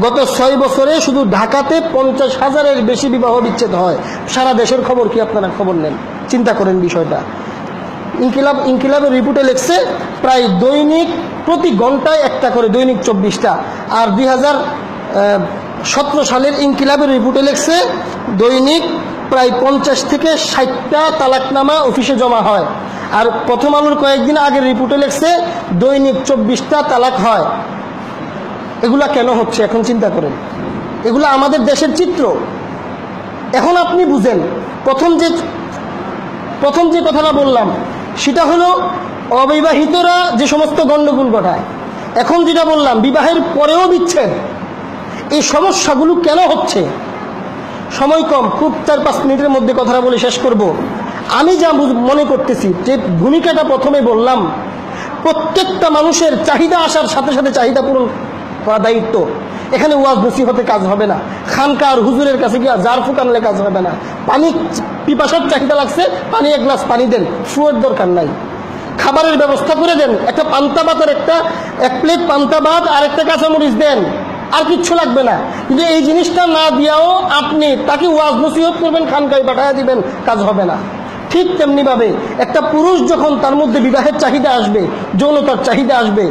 গত 6 বছরে শুধু ঢাকাতে 50,000-এর বেশি বিবাহ বিচ্ছেদ হয়। সারা দেশের খবর কি আপনারা খবর নেন, চিন্তা করেন বিষয়টা। ইনকিলাবের রিপোর্টে লেখছে প্রায় দৈনিক প্রতি ঘন্টায় একটা করে, দৈনিক 24টা। আর 2017 সালের ইনকিলাবের রিপোর্টে লেখছে দৈনিক প্রায় 50 থেকে 60টা তালাকনামা অফিসে জমা হয়। আর প্রথম আলোর কয়েকদিন আগের রিপোর্টে লেখছে দৈনিক 24টা তালাক হয়। এগুলা কেন হচ্ছে এখন চিন্তা করেন। এগুলা আমাদের দেশের চিত্র। এখন আপনি বুঝেন প্রথম যে কথাটা বললাম সেটা হলো অবিবাহিতরা যে সমস্ত গণ্ডগোল ঘটায়। এখন যেটা বললাম বিবাহের পরেও বিচ্ছেদ, এই সমস্যাগুলো কেন হচ্ছে। সময় কম, খুব 4-5 মিনিটের মধ্যে কথাটা বলে শেষ করব। আমি যা মনে করতেছি, যে ভূমিকাটা প্রথমে বললাম, প্রত্যেকটা মানুষের চাহিদা আসার সাথে সাথে চাহিদা পূরণ করা দায়িত্ব। এখানে ওয়াজ নসিহতে কাজ হবে না, খানকা আর হুজুরের কাছে গিয়ে জার ফুক আনলে কাজ হবে না। পানি, পিপাসার চাহিদা লাগছে, পানি 1 গ্লাস পানি দেন, ফুয়ের দরকার নাই। খাবারের ব্যবস্থা করে দেন, একটা পান্তা ভাত আর এক প্লেট পান্তা ভাত আর একটা কাঁচামরিচ দেন, আর কিচ্ছু লাগবে না। কিন্তু এই জিনিসটা না দিয়াও আপনি তাকে ওয়াজ নসিহত করবেন, খানকায় পাঠায়া দিবেন, কাজ হবে না। ঠিক তেমনি ভাবে একটা পুরুষ যখন তার মধ্যে বিবাহের চাহিদা আসবে, যৌনতার চাহিদা আসবে,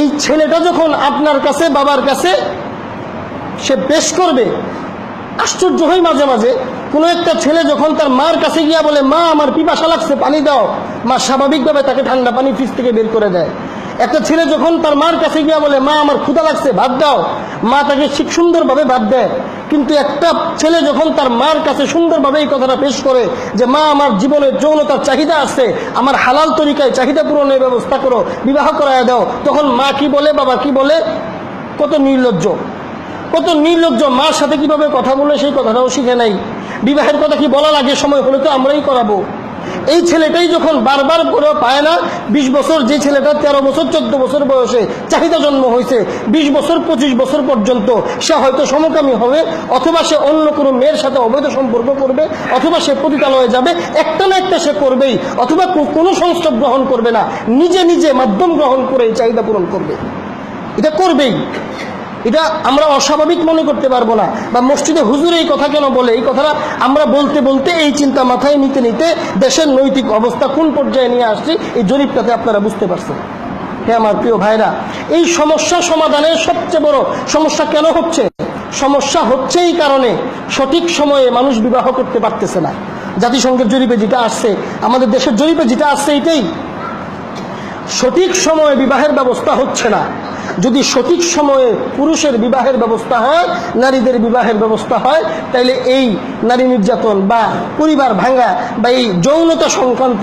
এই ছেলেটা যখন আপনার কাছে, বাবার কাছে সে পেশ করবে, আশ্চর্য হই মাঝে মাঝে, কোনো একটা ছেলে যখন তার মার কাছে গিয়া বলে, মা আমার পিপাসা লাগছে, পানি দাও, মা স্বাভাবিকভাবে তাকে ঠান্ডা পানি ফ্রিজ থেকে বের করে দেয়। একটা ছেলে যখন তার মার কাছে গিয়া বলে, মা আমার ক্ষুধা লাগছে, ভাত দাও, মা তাকে ঠিক সুন্দরভাবে ভাত দেয়। কিন্তু একটা ছেলে যখন তার মার কাছে সুন্দরভাবে এই কথাটা পেশ করে যে, মা আমার জীবনের যৌনতার চাহিদা আছে, আমার হালাল তরিকায় চাহিদা পূরণের ব্যবস্থা করো, বিবাহ করায় দাও, তখন মা কি বলে, বাবা কি বলে? কত নির্লজ্জ, কত নির্লজ্জ! মার সাথে কিভাবে কথা বলে সেই কথাটাও শিখে নাই। বিবাহের কথা কি বলা লাগে, সময় হলে তো আমরাই করাবো। এই ছেলেটাই যখন বারবার করে পায় না, 20 বছর, যে ছেলেটা 13 বছর 14 বছর বয়সে চাহিদা জন্ম হয়েছে, 20 বছর 25 বছর পর্যন্ত সে হয়তো সমকামী হবে, অথবা সে অন্য কোনো মেয়ের সাথে অবৈধ সম্পর্ক করবে, অথবা সে পতিতালয়ে যাবে, একটা না একটা সে করবেই, অথবা কোনো সংস্রব গ্রহণ করবে না, নিজে নিজে মাধ্যম গ্রহণ করে এই চাহিদা পূরণ করবে। এটা করবেই। এটা আমরা অস্বাভাবিক মনে করতে পারবো না। বা মসজিদে হুজুর এই কথা কেন বলে, এই কথাটা আমরা বলতে বলতে, এই চিন্তা মাথায় নিতে নিতে দেশের নৈতিক অবস্থা কোন পর্যায়ে নিয়ে আসছি এই জরিপটাতে আপনারা বুঝতে পারছেন। হ্যাঁ আমার প্রিয় ভাইরা, এই সমস্যা সমাধানের সবচেয়ে বড় সমস্যা কেন হচ্ছে? সমস্যা হচ্ছে এই কারণে, সঠিক সময়ে মানুষ বিবাহ করতে পারতেছে না। জাতিসংঘের জরিপে যেটা আসছে, আমাদের দেশের জরিপে যেটা আসছে, এটাই সঠিক সময়ে বিবাহের ব্যবস্থা হচ্ছে না। যদি সঠিক সময়ে পুরুষের বিবাহের ব্যবস্থা হয়, নারীদের বিবাহের ব্যবস্থা হয়, তাইলে এই নারী নির্যাতন বা পরিবার ভাঙা বা এই যৌনতা সংক্রান্ত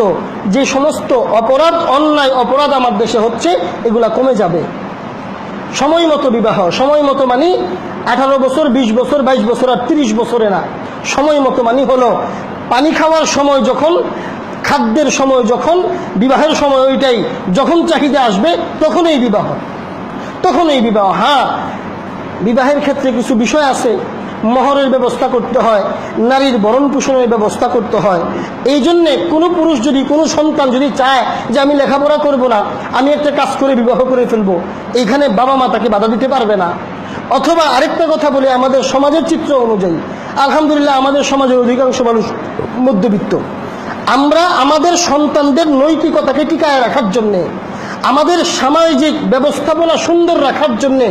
যে সমস্ত অপরাধ, অন্যায় অপরাধ আমার দেশে হচ্ছে, এগুলা কমে যাবে। সময় মতো বিবাহ, সময় মতো মানে 18 বছর, 20 বছর, 22 বছর আর 30 বছরে না। সময় মতো মানে হলো পানি খাওয়ার সময় যখন, খাদ্যের সময় যখন, বিবাহের সময় ওইটাই, যখন চাহিদা আসবে তখনই বিবাহ, তখনই বিবাহ। হ্যাঁ, বিবাহের ক্ষেত্রে কিছু বিষয় আছে, মোহরের ব্যবস্থা করতে হয়, নারীর ভরণ পোষণের ব্যবস্থা করতে হয়। এই জন্যে কোনো পুরুষ যদি, কোনো সন্তান যদি চায় যে আমি লেখাপড়া করব না, আমি একটা কাজ করে বিবাহ করে ফেলবো, এইখানে বাবা মা তাকে বাধা দিতে পারবে না। অথবা আরেকটা কথা বলি, আমাদের সমাজের চিত্র অনুযায়ী আলহামদুলিল্লাহ আমাদের সমাজের অধিকাংশ মানুষ মধ্যবিত্ত। আমরা আমাদের সন্তানদের নৈতিকতাকে টিকায় রাখার জন্যে, আমাদের সামাজিক ব্যবস্থাপনা সুন্দর রাখার জন্যে,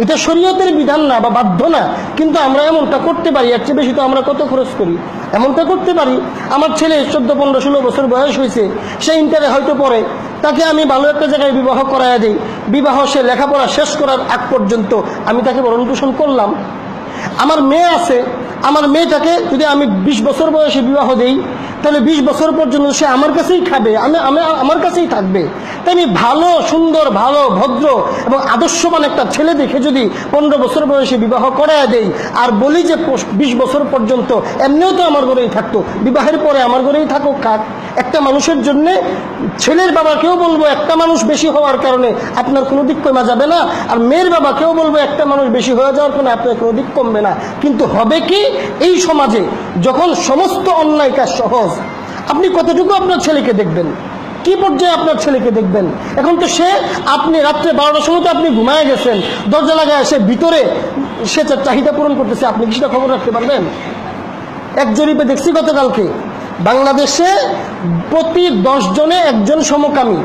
এটা শরীয়তের বিধান না বা বাধ্য না, কিন্তু আমরা এমনটা করতে পারি। এর চেয়ে বেশি তো আমরা কত খরচ করি, এমনটা করতে পারি। আমার ছেলে 14, 15, 16 বছর বয়স হয়েছে, সে ইন্টারে হয়তো পড়ে, তাকে আমি ভালো একটা জায়গায় বিবাহ করাইয়া দিই। বিবাহ সে লেখাপড়া শেষ করার আগ পর্যন্ত আমি তাকে ভরণ পোষণ করলাম। আমার মেয়ে আছে, আমার মেয়েটাকে যদি আমি 20 বছর বয়সে বিবাহ দেই, তাহলে 20 বছর পর্যন্ত সে আমার কাছেই খাবে, আমার কাছেই থাকবে। তাই আমি ভালো, সুন্দর, ভালো, ভদ্র এবং আদর্শবান একটা ছেলে দেখে যদি 15 বছর বয়সে বিবাহ করায় দেই, আর বলি যে 20 বছর পর্যন্ত এমনিও তো আমার ঘরেই থাকতো, বিবাহের পরে আমার ঘরেই থাকুক, খাক। একটা মানুষের জন্য ছেলের বাবাকেও বলবো একটা মানুষ বেশি হওয়ার কারণে আপনার কোনো দিক কমা যাবে না, আর মেয়ের বাবাকেও বলবো একটা মানুষ বেশি হয়ে যাওয়ার কারণে আপনার কোনো দিক কমবে না। কিন্তু হবে কি, এই সমাজে যখন সমস্ত অন্যায় কাজ সহজ, আপনি কতটুকু আপনার ছেলেকে দেখবেন, কি পর্যায়ে আপনার ছেলেকে দেখবেন? এখন তো সে, আপনি রাত্রে 12টার সময় তো আপনি ঘুমায় গেছেন, দরজা লাগায় সে ভিতরে সে চাহিদা পূরণ করতেছে, আপনি কি সেটা খবর রাখতে পারবেন? এক জরিপে দেখছি গতকালকে, বাংলাদেশে প্রতি 10 জনে একজন সমকামী।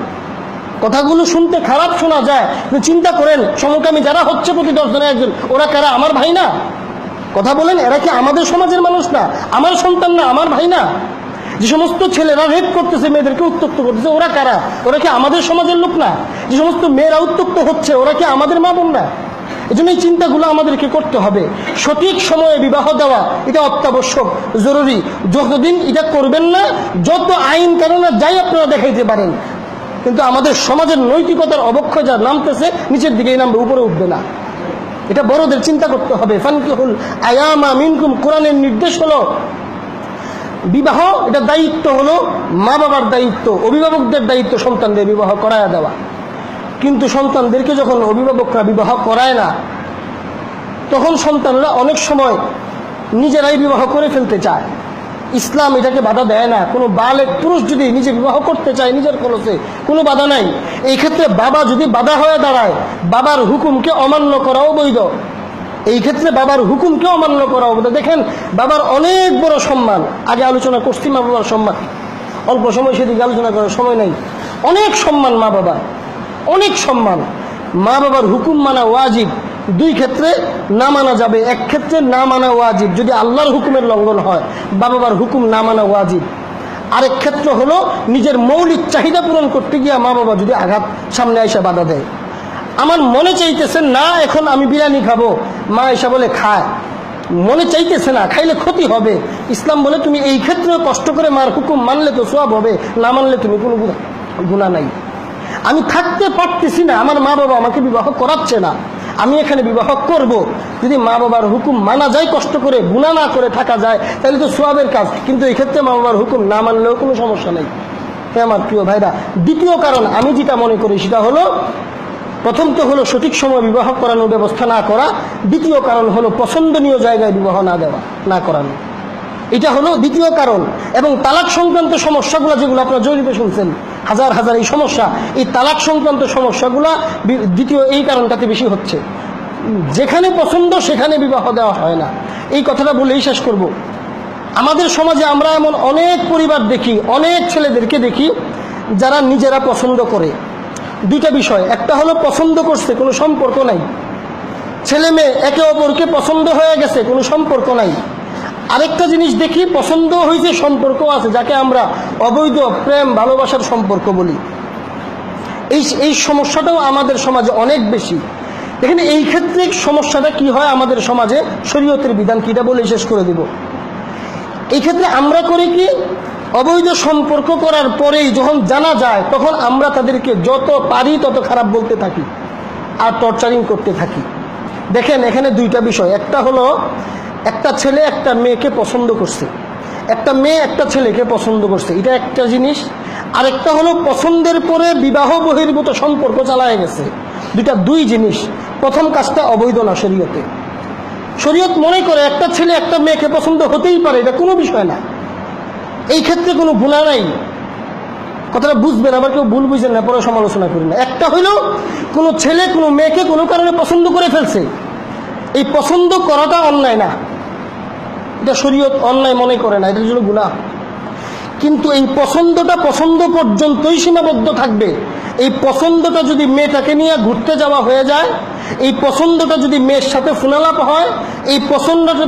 কথাগুলো শুনতে খারাপ শোনা যায়, কিন্তু চিন্তা করেন, সমকামী যারা হচ্ছে প্রতি 10 জনে একজন, ওরা কারা? আমার ভাই না? কথা বলেন, এরা কি আমাদের সমাজের মানুষ না? আমার সন্তান না? আমার ভাই না? যে সমস্ত ছেলেরা রেপ করতেছে, মেয়েদেরকে উত্ত্যক্ত করতেছে, ওরা কারা? ওরা কি আমাদের সমাজের লোক না? যে সমস্ত মেয়েরা উত্ত্যক্ত হচ্ছে, ওরা কি আমাদের মা বোন না? এই জন্য এই চিন্তাগুলো আমাদেরকে করতে হবে। সঠিক সময়ে বিবাহ দেওয়া এটা অত্যাবশ্যক, জরুরি। যতদিন এটা করবেন না, যত আইন কানুন যাই আপনারা দেখাইতে পারেন, কিন্তু আমাদের সমাজের নৈতিকতার অবক্ষয় যা নামতেছে, নিচের দিকেই নামবে, উপরে উঠবে না। এটা বড়দের চিন্তা করতে হবে। ফানকিহুল আয়ামা মিনকুম, কোরআনের নির্দেশ হলো বিবাহ, এটা দায়িত্ব হলো মা বাবার দায়িত্ব, অভিভাবকদের দায়িত্ব সন্তানদের বিবাহ করায় দেওয়া। কিন্তু সন্তানদেরকে যখন অভিভাবকরা বিবাহ করায় না, তখন সন্তানরা অনেক সময় নিজেরাই বিবাহ করে ফেলতে চায়। ইসলাম এটাকে বাধা দেয় না। কোনো বালেক পুরুষ যদি নিজে বিবাহ করতে চায় নিজের খরচে, কোনো বাধা নাই। এই ক্ষেত্রে বাবা যদি বাধা হয়ে দাঁড়ায়, বাবার হুকুমকে অমান্য করাও বৈধ। এই ক্ষেত্রে বাবার হুকুমকে অমান্য করাও বৈধ। দেখেন, বাবার অনেক বড় সম্মান, আগে আলোচনা করছি মা বাবার সম্মান, অল্প সময় সেদিকে আলোচনা করার সময় নেই। অনেক সম্মান মা বাবা, অনেক সম্মান। মা বাবার হুকুম মানা ওয়াজিব, দুই ক্ষেত্রে না মানা যাবে। এক ক্ষেত্রে না মানা ওয়াজিব, যদি আল্লাহর হুকুমের লঙ্ঘন হয়, বাবার হুকুম না মানা ওয়াজিব। আরেক ক্ষেত্র হলো নিজের মৌলিক চাহিদা পূরণ করতে গিয়ে মা বাবা যদি আঘাত সামনে এসে বাধা দেয়। আমার মনে চাইতেছে না এখন আমি বিরিয়ানি খাবো, মা এসে বলে খায়, মনে চাইতেছে না, খাইলে ক্ষতি হবে। ইসলাম বলে তুমি এই ক্ষেত্রে কষ্ট করে মার হুকুম মানলে তো সওয়াব হবে, না মানলে তুমি কোনো গুনাহ নাই। আমি থাকতে পারতেছি না, আমার মা বাবা আমাকে বিবাহ করাচ্ছে না, আমি এখানে বিবাহ করব। যদি মা বাবার হুকুম মানা যায়, কষ্ট করে গুনাহ না করে থাকা যায়, তাহলে তো সওয়াবের কাজ। কিন্তু এই ক্ষেত্রে মা বাবার হুকুম না মানলেও কোনো সমস্যা নেই। আমার প্রিয় ভাইরা, দ্বিতীয় কারণ আমি যেটা মনে করি সেটা হলো, প্রথম তো হলো সঠিক সময় বিবাহ করানোর ব্যবস্থা না করা, দ্বিতীয় কারণ হলো পছন্দনীয় জায়গায় বিবাহ না দেওয়া, না করানো। এটা হলো দ্বিতীয় কারণ। এবং তালাক সংক্রান্ত সমস্যাগুলো যেগুলো আপনারা জরিপে শুনছেন, হাজার হাজার এই সমস্যা, এই তালাক সংক্রান্ত সমস্যাগুলো দ্বিতীয় এই কারণটাতে বেশি হচ্ছে। যেখানে পছন্দ সেখানে বিবাহ দেওয়া হয় না। এই কথাটা বলেই শেষ করব। আমাদের সমাজে আমরা এমন অনেক পরিবার দেখি, অনেক ছেলেদেরকে দেখি যারা নিজেরা পছন্দ করে। দুইটা বিষয়, একটা হলো পছন্দ করছে, কোনো সম্পর্ক নাই, ছেলে মেয়ে একে অপরকে পছন্দ হয়ে গেছে, কোনো সম্পর্ক নাই। আরেকটা জিনিস দেখি, পছন্দ হয়েছে, সম্পর্ক আছে, যাকে আমরা অবৈধ প্রেম ভালোবাসার সম্পর্ক বলি। এই সমস্যাটাও আমাদের সমাজে অনেক বেশি। এখানে এই ক্ষেত্রে সমস্যাটা কি হয় আমাদের সমাজে, শরীয়তের বিধান কিটা বলে শেষ করে দিব। এই ক্ষেত্রে আমরা করি কি, অবৈধ সম্পর্ক করার পরেই যখন জানা যায়, তখন আমরা তাদেরকে যত পারি তত খারাপ বলতে থাকি আর টর্চারিং করতে থাকি। দেখেন এখানে দুইটা বিষয়, একটা হলো একটা ছেলে একটা মেয়েকে পছন্দ করছে, একটা মেয়ে একটা ছেলেকে পছন্দ করছে, এটা একটা জিনিস। আরেকটা হলো পছন্দের পরে বিবাহ বহির্ভূত সম্পর্ক চালায় গেছে, দুই জিনিস। প্রথম কাজটা অবৈধ না শরীয়তে। শরীয়ত মনে করে একটা ছেলে একটা মেয়েকে পছন্দ হতেই পারে, এটা কোনো বিষয় না, এই ক্ষেত্রে কোনো গুনাহ নাই। কথাটা বুঝবেন, আবার কেউ ভুল বুঝেন না, পরে সমালোচনা করি না। একটা হইল কোনো ছেলে কোনো মেয়েকে কোনো কারণে পছন্দ করে ফেলছে, এই পছন্দ করাটা অন্যায় না, এটা শরীয়ত অন্যায় মনে করে না, এটার জন্য গুনাহ। কিন্তু এই পছন্দটা পছন্দ পর্যন্তই সীমাবদ্ধ থাকবে। এই পছন্দটা যদি মেয়েটাকে নিয়ে ঘুরতে যাওয়া হয়ে যায়, এই পছন্দটা যদি মেয়ের সাথে ফোনালাপ হয়, এই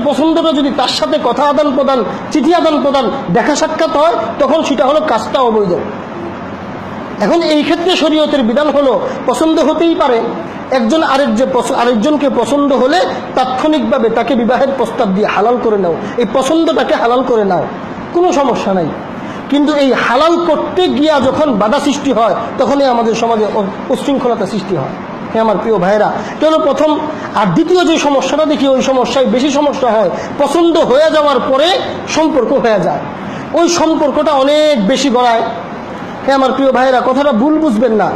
পছন্দটা যদি তার সাথে কথা আদান প্রদান, চিঠি আদান প্রদান, দেখা সাক্ষাৎ হয়, তখন সেটা হলো কাজটা অবৈধ। এখন এই ক্ষেত্রে শরীয়তের বিধান হলো, পছন্দ হতেই পারে, একজন আরেকজনকে পছন্দ হলে তাৎক্ষণিকভাবে তাকে বিবাহের প্রস্তাব দিয়ে হালাল করে নাও, এই পছন্দটাকে হালাল করে নাও, কোনো সমস্যা নাই। কিন্তু এই হালাল করতে গিয়া যখন বাধা সৃষ্টি হয়, তখনই আমাদের সমাজে উচ্ছৃঙ্খলতা সৃষ্টি হয়। হ্যাঁ আমার প্রিয় ভাইরা, এটা হলো প্রথম। আর দ্বিতীয় যে সমস্যাটা দেখি, ওই সমস্যায় বেশি সমস্যা হয় পছন্দ হয়ে যাওয়ার পরে সম্পর্ক হয়ে যায়, ওই সম্পর্কটা অনেক বেশি গড়ায়। হ্যাঁ আমার প্রিয় ভাইরা, কথাটা ভুল বুঝবেন না,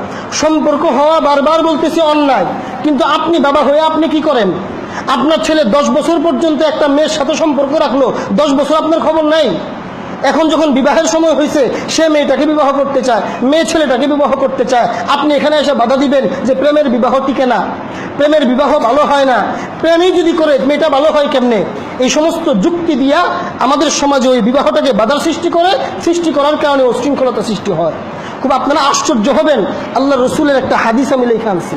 সম্পর্ক হওয়া বারবার বলতেছি অন্যায়, কিন্তু আপনি বাবা হয়ে আপনি কি করেন? আপনার ছেলে 10 বছর পর্যন্ত একটা মেয়ের সাথে সম্পর্ক রাখলো, 10 বছর আপনার খবর নাই। এখন যখন বিবাহের সময় হয়েছে, সে মেয়েটাকে বিবাহ করতে চায়, মেয়ে ছেলেটাকে বিবাহ করতে চায়, আপনি এখানে এসে বাধা দিবেন যে প্রেমের বিবাহ টিকে না, প্রেমের বিবাহ ভালো হয় না, প্রেমই যদি করে মেয়েটা ভালো হয় কেমনে? এই সমস্ত যুক্তি দিয়া আমাদের সমাজে ওই বিবাহটাকে বাধার সৃষ্টি করে, সৃষ্টি করার কারণে উচ্ছৃঙ্খলতা সৃষ্টি হয়। খুব আপনারা আশ্চর্য হবেন, আল্লাহ রসুলের একটা হাদিস আমি লিখে আনছি,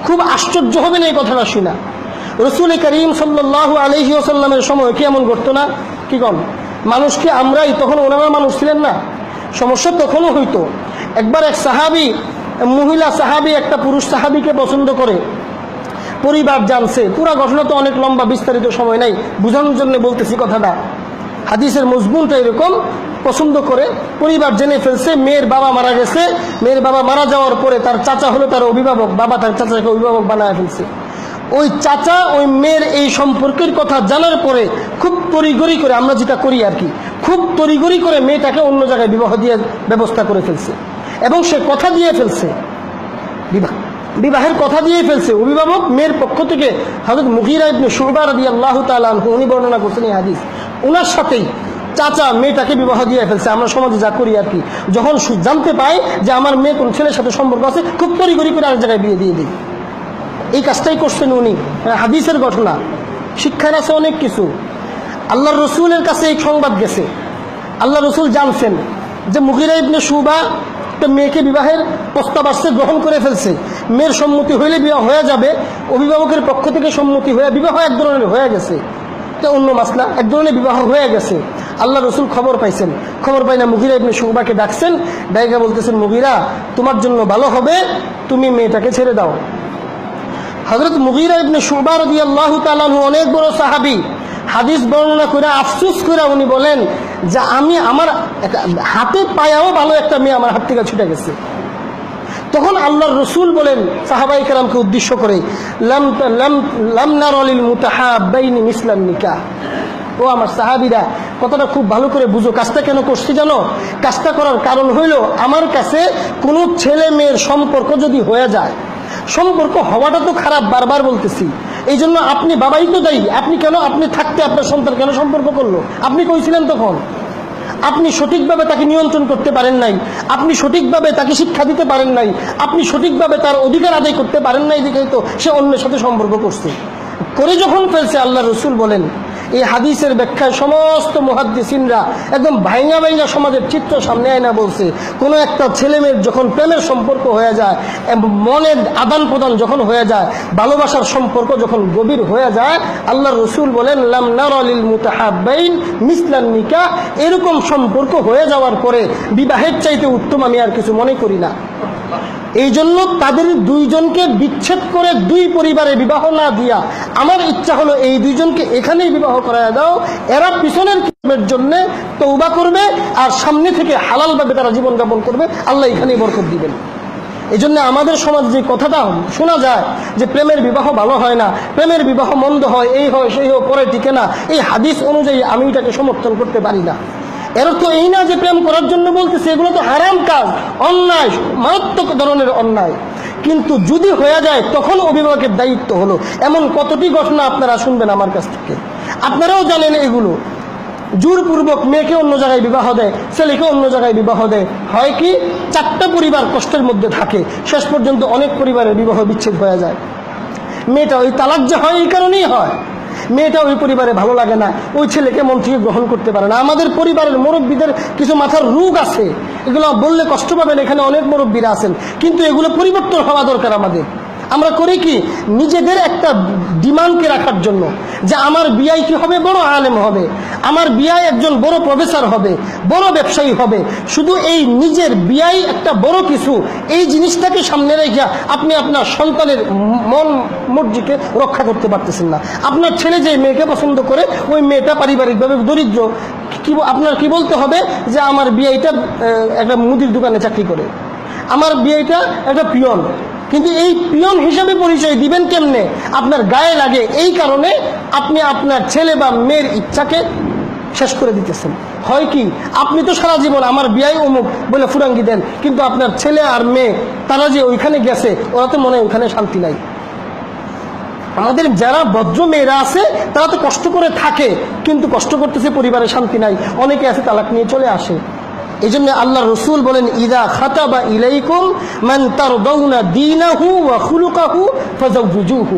খুব আশ্চর্য হবেন এই কথাটা শুনা। রসুল করিম সাল্লাল্লাহু আলাইহি ওয়াসাল্লামের সময় কি এমন ঘটতো না? কি কন, মানুষকে আমরাই, তখন ওনারা মানুষ ছিলেন না, সমস্যা তখনও হইতো। একবার এক সাহাবী, মহিলা সাহাবী একটা পুরুষ সাহাবীকে পছন্দ করে, পরিবার জানছে, পুরা ঘটনা তো অনেক লম্বা, বিস্তারিত সময় নাই, বোঝানোর জন্য বলতেছি কথাটা। হাদিসের মজমুনটা এরকম, পছন্দ করে পরিবার জেনে ফেলছে, মেয়ের বাবা মারা গেছে, মেয়ের বাবা মারা যাওয়ার পরে তার চাচা হলো তার অভিভাবক, বাবা তার চাচাকে অভিভাবক বানায় ফেলছে। ওই চাচা ওই মেয়ের এই সম্পর্কের কথা জানার পরে খুব তড়িঘড়ি করে, আমরা যেটা করি আর কি, খুব তড়িঘড়ি করে মেয়েটাকে অন্য জায়গায় বিবাহ দিয়ে ব্যবস্থা করে ফেলছে, এবং সে কথা দিয়ে ফেলছে, বিবাহের কথা দিয়ে ফেলছে। অভিভাবক মেয়ের পক্ষ থেকে হযরত মুগীরা ইবনে শুবা রাদিয়াল্লাহু তাআলা আনহু, উনি বর্ণনা করছেন এই হাদিস, ওনার সাথেই চাচা মেয়েটাকে বিবাহ দিয়ে ফেলছে। আমরা সমাজে যা করি আর কি, যখন জানতে পাই যে আমার মেয়ে কোন ছেলের সাথে সম্পর্ক আছে, খুব তড়িঘড়ি করে আরেক জায়গায় বিয়ে দিয়ে দিই। এই কাজটাই করছেন উনি, হাদিসের ঘটনা, শিক্ষার আছে অনেক কিছু। আল্লাহর রসুলের কাছে এই সংবাদ গেছে, আল্লাহ রসুল জানছেন যে মুগীরা ইবনে শুবা একটা মেয়েকে বিবাহের প্রস্তাব আসছে, গ্রহণ করে ফেলছে, মেয়ের সম্মতি হইলে বিবাহ হয়ে যাবে, অভিভাবকের পক্ষ থেকে সম্মতি হয়ে বিবাহ এক ধরনের হয়ে গেছে, এটা অন্য মাসলা, এক ধরনের বিবাহ হয়ে গেছে। আল্লাহ রসুল খবর পাইছেন, খবর পাই না মুগিরা ইবনে শুবাকে ডাকছেন, ডাইকা বলতেছেন, মুগিরা তোমার জন্য ভালো হবে তুমি মেয়েটাকে ছেড়ে দাও। হযরত মুগিরা ইবনে শুবা রাদিয়াল্লাহু তাআলা আনহু অনেক বড় সাহাবী, হাদিস বর্ণনা করে আফসোস করে উনি বলেন যে আমি আমার হাতে পায়াও ভালো একটা মেয়ে আমার হাত থেকে ছুটে গেছে। তখন আল্লাহর রসুল বলেন সাহাবায়ে কেরামকে উদ্দেশ্য করে, লাম লাম লাম নারালিল মুতাহাব্বাইনি মিসলান নিকাহ। ও আমার সাহাবীরা, কথাটা খুব ভালো করে বুঝো। কাজটা কেন করছি জানো? কাজটা করার কারণ হইল, আমার কাছে কোনো ছেলে মেয়ের সম্পর্ক যদি হয়ে যায়, সম্পর্ক হওয়াটা তো খারাপ, বারবার বলতেছি, এই জন্য আপনি বাবাই তো দায়ী। আপনি কেন, আপনি থাকতে আপনার সন্তান কেন সম্পর্ক করলো? আপনি কইছিলেন তখন, আপনি সঠিকভাবে তাকে নিয়ন্ত্রণ করতে পারেন নাই, আপনি সঠিকভাবে তাকে শিক্ষা দিতে পারেন নাই, আপনি সঠিকভাবে তার অধিকার আদায় করতে পারেন নাই, দেখেই তো সে অন্যের সাথে সম্পর্ক করছে। করে যখন ফেলছে, আল্লাহ রসুল বলেন, এই হাদিসের ব্যাখ্যায় সমস্ত মুহাদ্দিসিনরা একদম ভাইঙা ভাইঙা সমাজের চিত্র সামনে আয়না বলছে, কোনো একটা ছেলে মেয়ের যখন প্রেমের সম্পর্ক হয়ে যায়, মনের আদান প্রদান যখন হয়ে যায়, ভালোবাসার সম্পর্ক যখন গভীর হয়ে যায়, আল্লাহ রসুল বলেন, লাম নারালিল মুতাহাব্বাইন মিসলান নিকাহ, এরকম সম্পর্ক হয়ে যাওয়ার পরে বিবাহের চাইতে উত্তম আমি আর কিছু মনে করি না। এই জন্য তাদের দুইজনকে বিচ্ছেদ করে দুই পরিবারে বিবাহ না দিয়া আমার ইচ্ছা হলো এই দুইজনকে এখানেই বিবাহ করায় দাও, এরা পিছনের জন্য তওবা করবে আর সামনে থেকে হালালভাবে তারা জীবনযাপন করবে, আল্লাহ এখানেই বরকত দিবেন। এই জন্য আমাদের সমাজে যে কথাটা শোনা যায় যে প্রেমের বিবাহ ভালো হয় না, প্রেমের বিবাহ মন্দ হয়, এই হয় সেই হয়, পরে টিকে না, এই হাদিস অনুযায়ী আমি এটাকে সমর্থন করতে পারি না। এর তো এই না যে প্রেম করার জন্য বলতেছে, এগুলো তো হারাম কাজ, অন্যায়, মারাত্মক ধরনের অন্যায়। কিন্তু যদি হয়ে যায় তখন অভিভাবকের দায়িত্ব হলো। এমন কতটি ঘটনা আপনারা শুনবেন আমার কাছ থেকে, আপনারাও জানেন এগুলো। জোরপূর্বক মেয়েকে অন্য জায়গায় বিবাহ দেয়, ছেলেকে অন্য জায়গায় বিবাহ দেয়, হয় কি 4টা পরিবার কষ্টের মধ্যে থাকে, শেষ পর্যন্ত অনেক পরিবারের বিবাহ বিচ্ছেদ হয়ে যায়। মেয়েটা ওই তালাক যে হয় এই কারণেই হয়, মেয়েটা ওই পরিবারে ভালো লাগে না, ওই ছেলেকে মন থেকে গ্রহণ করতে পারে না। আমাদের পরিবারের মুরব্বীদের কিছু মাথার রোগ আছে, এগুলো বললে কষ্ট পাবেন, এখানে অনেক মুরব্বীরা আছেন, কিন্তু এগুলো পরিবর্তন হওয়া দরকার আমাদের। আমরা করি কি, নিজেদের একটা ডিমান্ডকে রাখার জন্য যে আমার বিয়াই কি হবে, বড় আলেম হবে, আমার বিয়াই একজন বড় প্রফেসর হবে, বড় ব্যবসায়ী হবে, শুধু এই নিজের বিয়াই একটা বড় কিছু, এই জিনিসটাকে সামনে রেখে আপনি আপনার সন্তানের মন মর্জিকে রক্ষা করতে পারতেছেন না। আপনার ছেলে যে মেয়েকে পছন্দ করে, ওই মেয়েটা পারিবারিকভাবে দরিদ্র, কি আপনার কি বলতে হবে যে আমার বিয়াইটা একটা মুদির দোকানে চাকরি করে, আমার বিয়াইটা একটা পিয়ন, কিন্তু এই পিয়ন হিসেবে পরিচয় দিবেন কেমনে? আপনার গায়ে লাগে, এই কারণে আপনি আপনার ছেলে বা মেয়ের ইচ্ছাকে শেষ করে দিতেছেন। হয় কি, আপনি তো সারা জীবন আমার বিয়াই অমুক বলে ফুরাঙ্গি দেন, কিন্তু আপনার ছেলে আর মেয়ে তারা যে ওইখানে গেছে, ওরা তো মনে হয় ওইখানে শান্তি নাই। আমাদের যারা ভদ্র মেয়েরা আছে তারা তো কষ্ট করে থাকে, কিন্তু কষ্ট করতেছে, পরিবারে শান্তি নাই, অনেকে আছে তালাক নিয়ে চলে আসে। এই জন্য আল্লাহ রসুল বলেন, ইদা খাতাবা ইলাইকুম মান তারদাউনা দীনাহু ওয়া খুলুকাহু ফাজাওজুহু।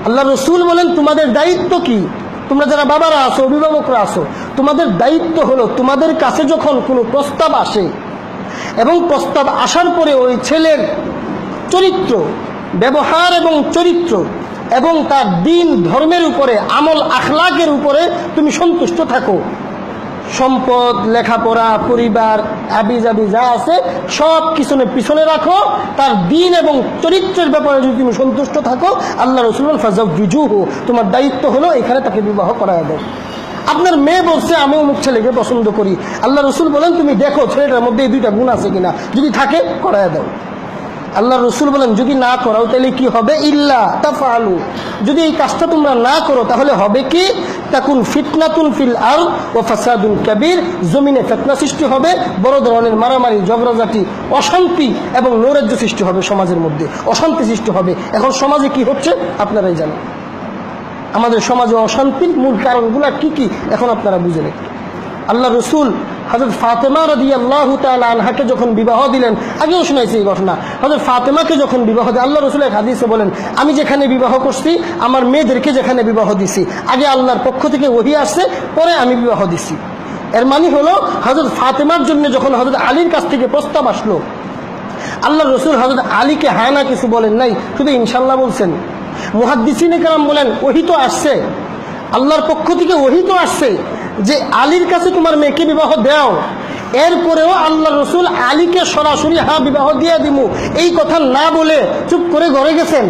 আল্লাহ রসুল বলেন, তোমাদের দায়িত্ব কি? তোমরা যারা বাবারা আছো, অভিভাবকরা আছো, তোমাদের দায়িত্ব হলো, তোমাদের কাছে যখন কোনো প্রস্তাব আসে এবং প্রস্তাব আসার পরে ওই ছেলের চরিত্র, ব্যবহার এবং চরিত্র এবং তার দিন ধর্মের উপরে, আমল আখলাকের উপরে তুমি সন্তুষ্ট থাকো। সম্পদ, লেখাপড়া, পরিবার, আবিজাবি যা আছে সব পিছনে রাখো, তার দিন এবং চরিত্রের ব্যাপারে যদি তুমি সন্তুষ্ট থাকো, আল্লাহ রসুল ফাজাওজুহু, তোমার দায়িত্ব হলো এখানে তাকে বিবাহ করায় দাও। আপনার মেয়ে বলছে আমি অমুক ছেলেকে পছন্দ করি, আল্লাহ রসুল বলেন তুমি দেখো ছেলেটার মধ্যে এই 2টা গুণ আছে কিনা, যদি থাকে করায় দাও। আল্লাহ রসুল বলেন, যদি না করাও তাহলে কি হবে? ইল্লা তাফআলু, যদি এই কাজটা তোমরা না করো তাহলে হবে কি? তাকুন ফিতনাতুন ফিল আরদ ওয়া ফাসাদুন কাবীর, জমিনে ফিতনা সৃষ্টি হবে, বড় ধরনের মারামারি, ঝগড়াঝাটি, অশান্তি এবং নৈরাজ্য সৃষ্টি হবে, সমাজের মধ্যে অশান্তি সৃষ্টি হবে। এখন সমাজে কি হচ্ছে আপনারাই জানেন, আমাদের সমাজে অশান্তির মূল কারণগুলো কি কি এখন আপনারা বুঝেন। আল্লাহ রসুল হযরত ফাতেমা রাদিয়াল্লাহু তাআলা আনহাকে যখন বিবাহ দিলেন, আগেও শুনাইছি এই ঘটনা, হযরত ফাতেমাকে যখন বিবাহ দেন, আল্লাহ রসুল এক হাদিসে বলেন, আমি যেখানে বিবাহ করছি, আমার মেয়েদেরকে যেখানে বিবাহ দিছি, আগে আল্লাহর পক্ষ থেকে ওহী আসছে, পরে আমি বিবাহ দিছি। এর মানে হলো হযরত ফাতেমার জন্য যখন হযরত আলীর কাছ থেকে প্রস্তাব আসলো, আল্লাহ রসুল হযরত আলীকে হ্যাঁ না কিছু বলেন নাই, শুধু ইনশাল্লাহ বলছেন। মুহাদ্দিসিনে কেরাম বলেন ওহী তো আসছে, আল্লাহর পক্ষ থেকে ওহী তো আসছে যে আলীর কাছে তোমার মেয়েকে বিবাহ দাও। এরপরেও আল্লাহ রসুল আলীকে সরাসরি হ্যাঁ বিবাহ দিয়ে দিমু এই কথা না বলে চুপ করে ঘরে গেছেন।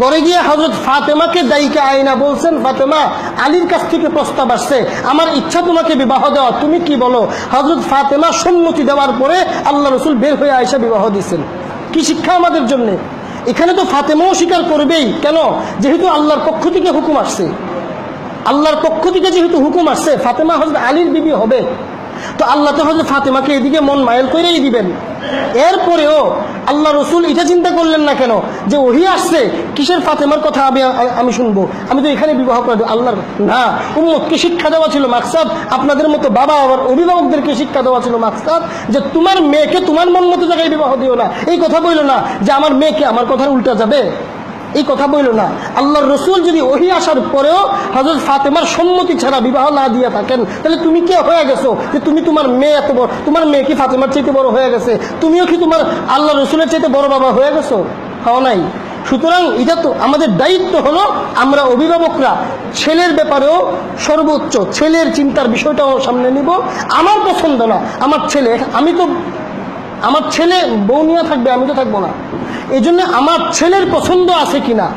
ঘরে গিয়ে হযরত ফাতেমাকে দায়িকা আইনা বলছেন, ফাতেমা, আলীর কাছ থেকে প্রস্তাব আসছে, আমার ইচ্ছা তোমাকে বিবাহ দেওয়া, তুমি কি বলো? হযরত ফাতেমা সম্মতি দেওয়ার পরে আল্লাহ রসুল বের হয়ে আয়েশা বিবাহ দিচ্ছেন। কি শিক্ষা আমাদের জন্য! এখানে তো ফাতেমাও স্বীকার করবেই, কেন? যেহেতু আল্লাহর পক্ষ থেকে হুকুম আসছে, আল্লাহর পক্ষ থেকে যেহেতু হুকুম আসছে, ফাতেমা হযরত আলীর বিবি হবে, তো আল্লাহ তো হযরত ফাতেমাকে এদিকে মন মাইল করেই দিবেন। এরপরেও আল্লাহ রসুল এটা চিন্তা করলেন না কেন যে ওহী আসছে, কিসের ফাতেমার কথা আমি শুনবো, আমি তো এখানে বিবাহ করে দেবো। আল্লাহর না, উম্মতকে শিক্ষা দেওয়া ছিল মাকসাদ, আপনাদের মতো বাবা আবার অভিভাবকদেরকে শিক্ষা দেওয়া ছিল মাকসাদ যে তোমার মেয়েকে তোমার মন মতো জায়গায় বিবাহ দিও না। এই কথা বইল না যে আমার মেয়েকে আমার কথার উল্টা যাবে, এই কথা বইল না। আল্লাহর রসুল যদি ওহী আসার পরেও হযরত ফাতেমার সম্মতি ছাড়া বিবাহ না দিয়ে থাকেন, তাহলে তুমি কে হয়ে গেছো যে তুমি তোমার মেয়ে এত বড়, তোমার মেয়ে কি ফাতেমার চাইতে বড় হয়ে গেছে? তুমিও কি তোমার আল্লাহ রসুলের চাইতে বড় বাবা হয়ে গেছো? হও নাই। সুতরাং এটা তো আমাদের দায়িত্ব হলো, আমরা অভিভাবকরা ছেলের ব্যাপারেও সর্বোচ্চ ছেলের চিন্তার বিষয়টাও সামনে নিব। আমার পছন্দ না, আমার ছেলে, আমি তো আমার ছেলে বউ নিয়ে থাকবে, আমি তো থাকবো না। এই জন্য আমার ছেলের পছন্দ আছে কিনা,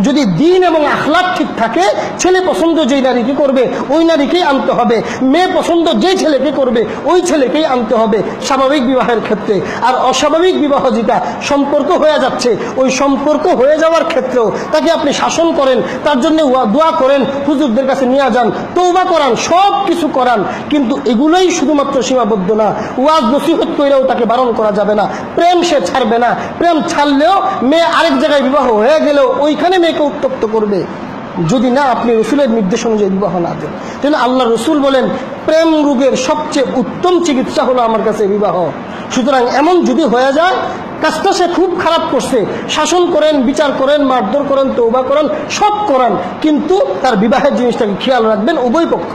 যদি দিন এবং আখলাক ঠিক থাকে, ছেলে পছন্দ যেই নারীকে করবে ওই নারীকেই আনতে হবে, মেয়ে পছন্দ যেই ছেলেকে করবে ওই ছেলেকেই আনতে হবে স্বাভাবিক বিবাহের ক্ষেত্রে। আর অস্বাভাবিক বিবাহ যেটা সম্পর্ক হয়ে যাচ্ছে, ওই সম্পর্ক হয়ে যাওয়ার ক্ষেত্রেও তাকে আপনি শাসন করেন, তার জন্য দোয়া করেন, হুজুরদের কাছে নিয়ে যান, তওবা করান, সব কিছু করান, কিন্তু এগুলোই শুধুমাত্র সীমাবদ্ধ না। ওয়াজ নসিহত কইরাও তাকে বারণ করা যাবে না। প্রেম সে ছাড়বে না, প্রেম ছাড়লেও মেয়ে আরেক জায়গায় বিবাহ হয়ে গেলেও ওইখানে মেয়েকে উত্তপ্ত করবে, যদি না আপনি রসুলের নির্দেশ অনুযায়ী বিবাহ না দেন। তাহলে আল্লাহ রসুল বলেন প্রেম রোগের সবচেয়ে উত্তম চিকিৎসা হলো আমার কাছে বিবাহ। সুতরাং এমন যদি হয়ে যায় কাজটা সে খুব খারাপ করছে, শাসন করেন, বিচার করেন, মারধর করেন, তওবা করেন, সব করেন, কিন্তু তার বিবাহের জিনিসটাকে খেয়াল রাখবেন উভয় পক্ষ,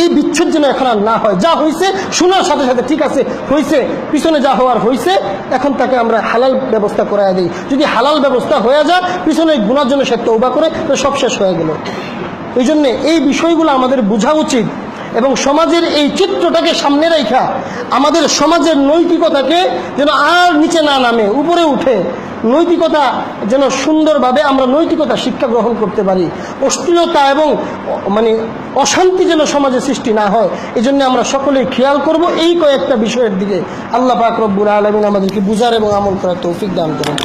এই বিচ্ছেদ যেন এখন আর না হয়। যা হয়েছে শোনার সাথে সাথে ঠিক আছে হয়েছে, পিছনে যা হওয়ার হয়েছে, এখন তাকে আমরা হালাল ব্যবস্থা করাই দিই। যদি হালাল ব্যবস্থা হয়ে যায়, পিছনে গুনার জন্য সে তওবা করে, তো সব শেষ হয়ে গেল। এই জন্যে এই বিষয়গুলো আমাদের বোঝা উচিত এবং সমাজের এই চিত্রটাকে সামনে রেখা আমাদের সমাজের নৈতিকতাকে যেন আর নিচে না নামে, উপরে উঠে নৈতিকতা যেন সুন্দরভাবে আমরা নৈতিকতা শিক্ষা গ্রহণ করতে পারি, অশ্লীলতা এবং অশান্তি যেন সমাজে সৃষ্টি না হয়। এই জন্য আমরা সকলেই খেয়াল করব এই কয়েকটা বিষয়ের দিকে। আল্লাহ পাক রব্বুল আলামিন আমাদেরকে বুঝার এবং আমল করার তৌফিক দান করুন।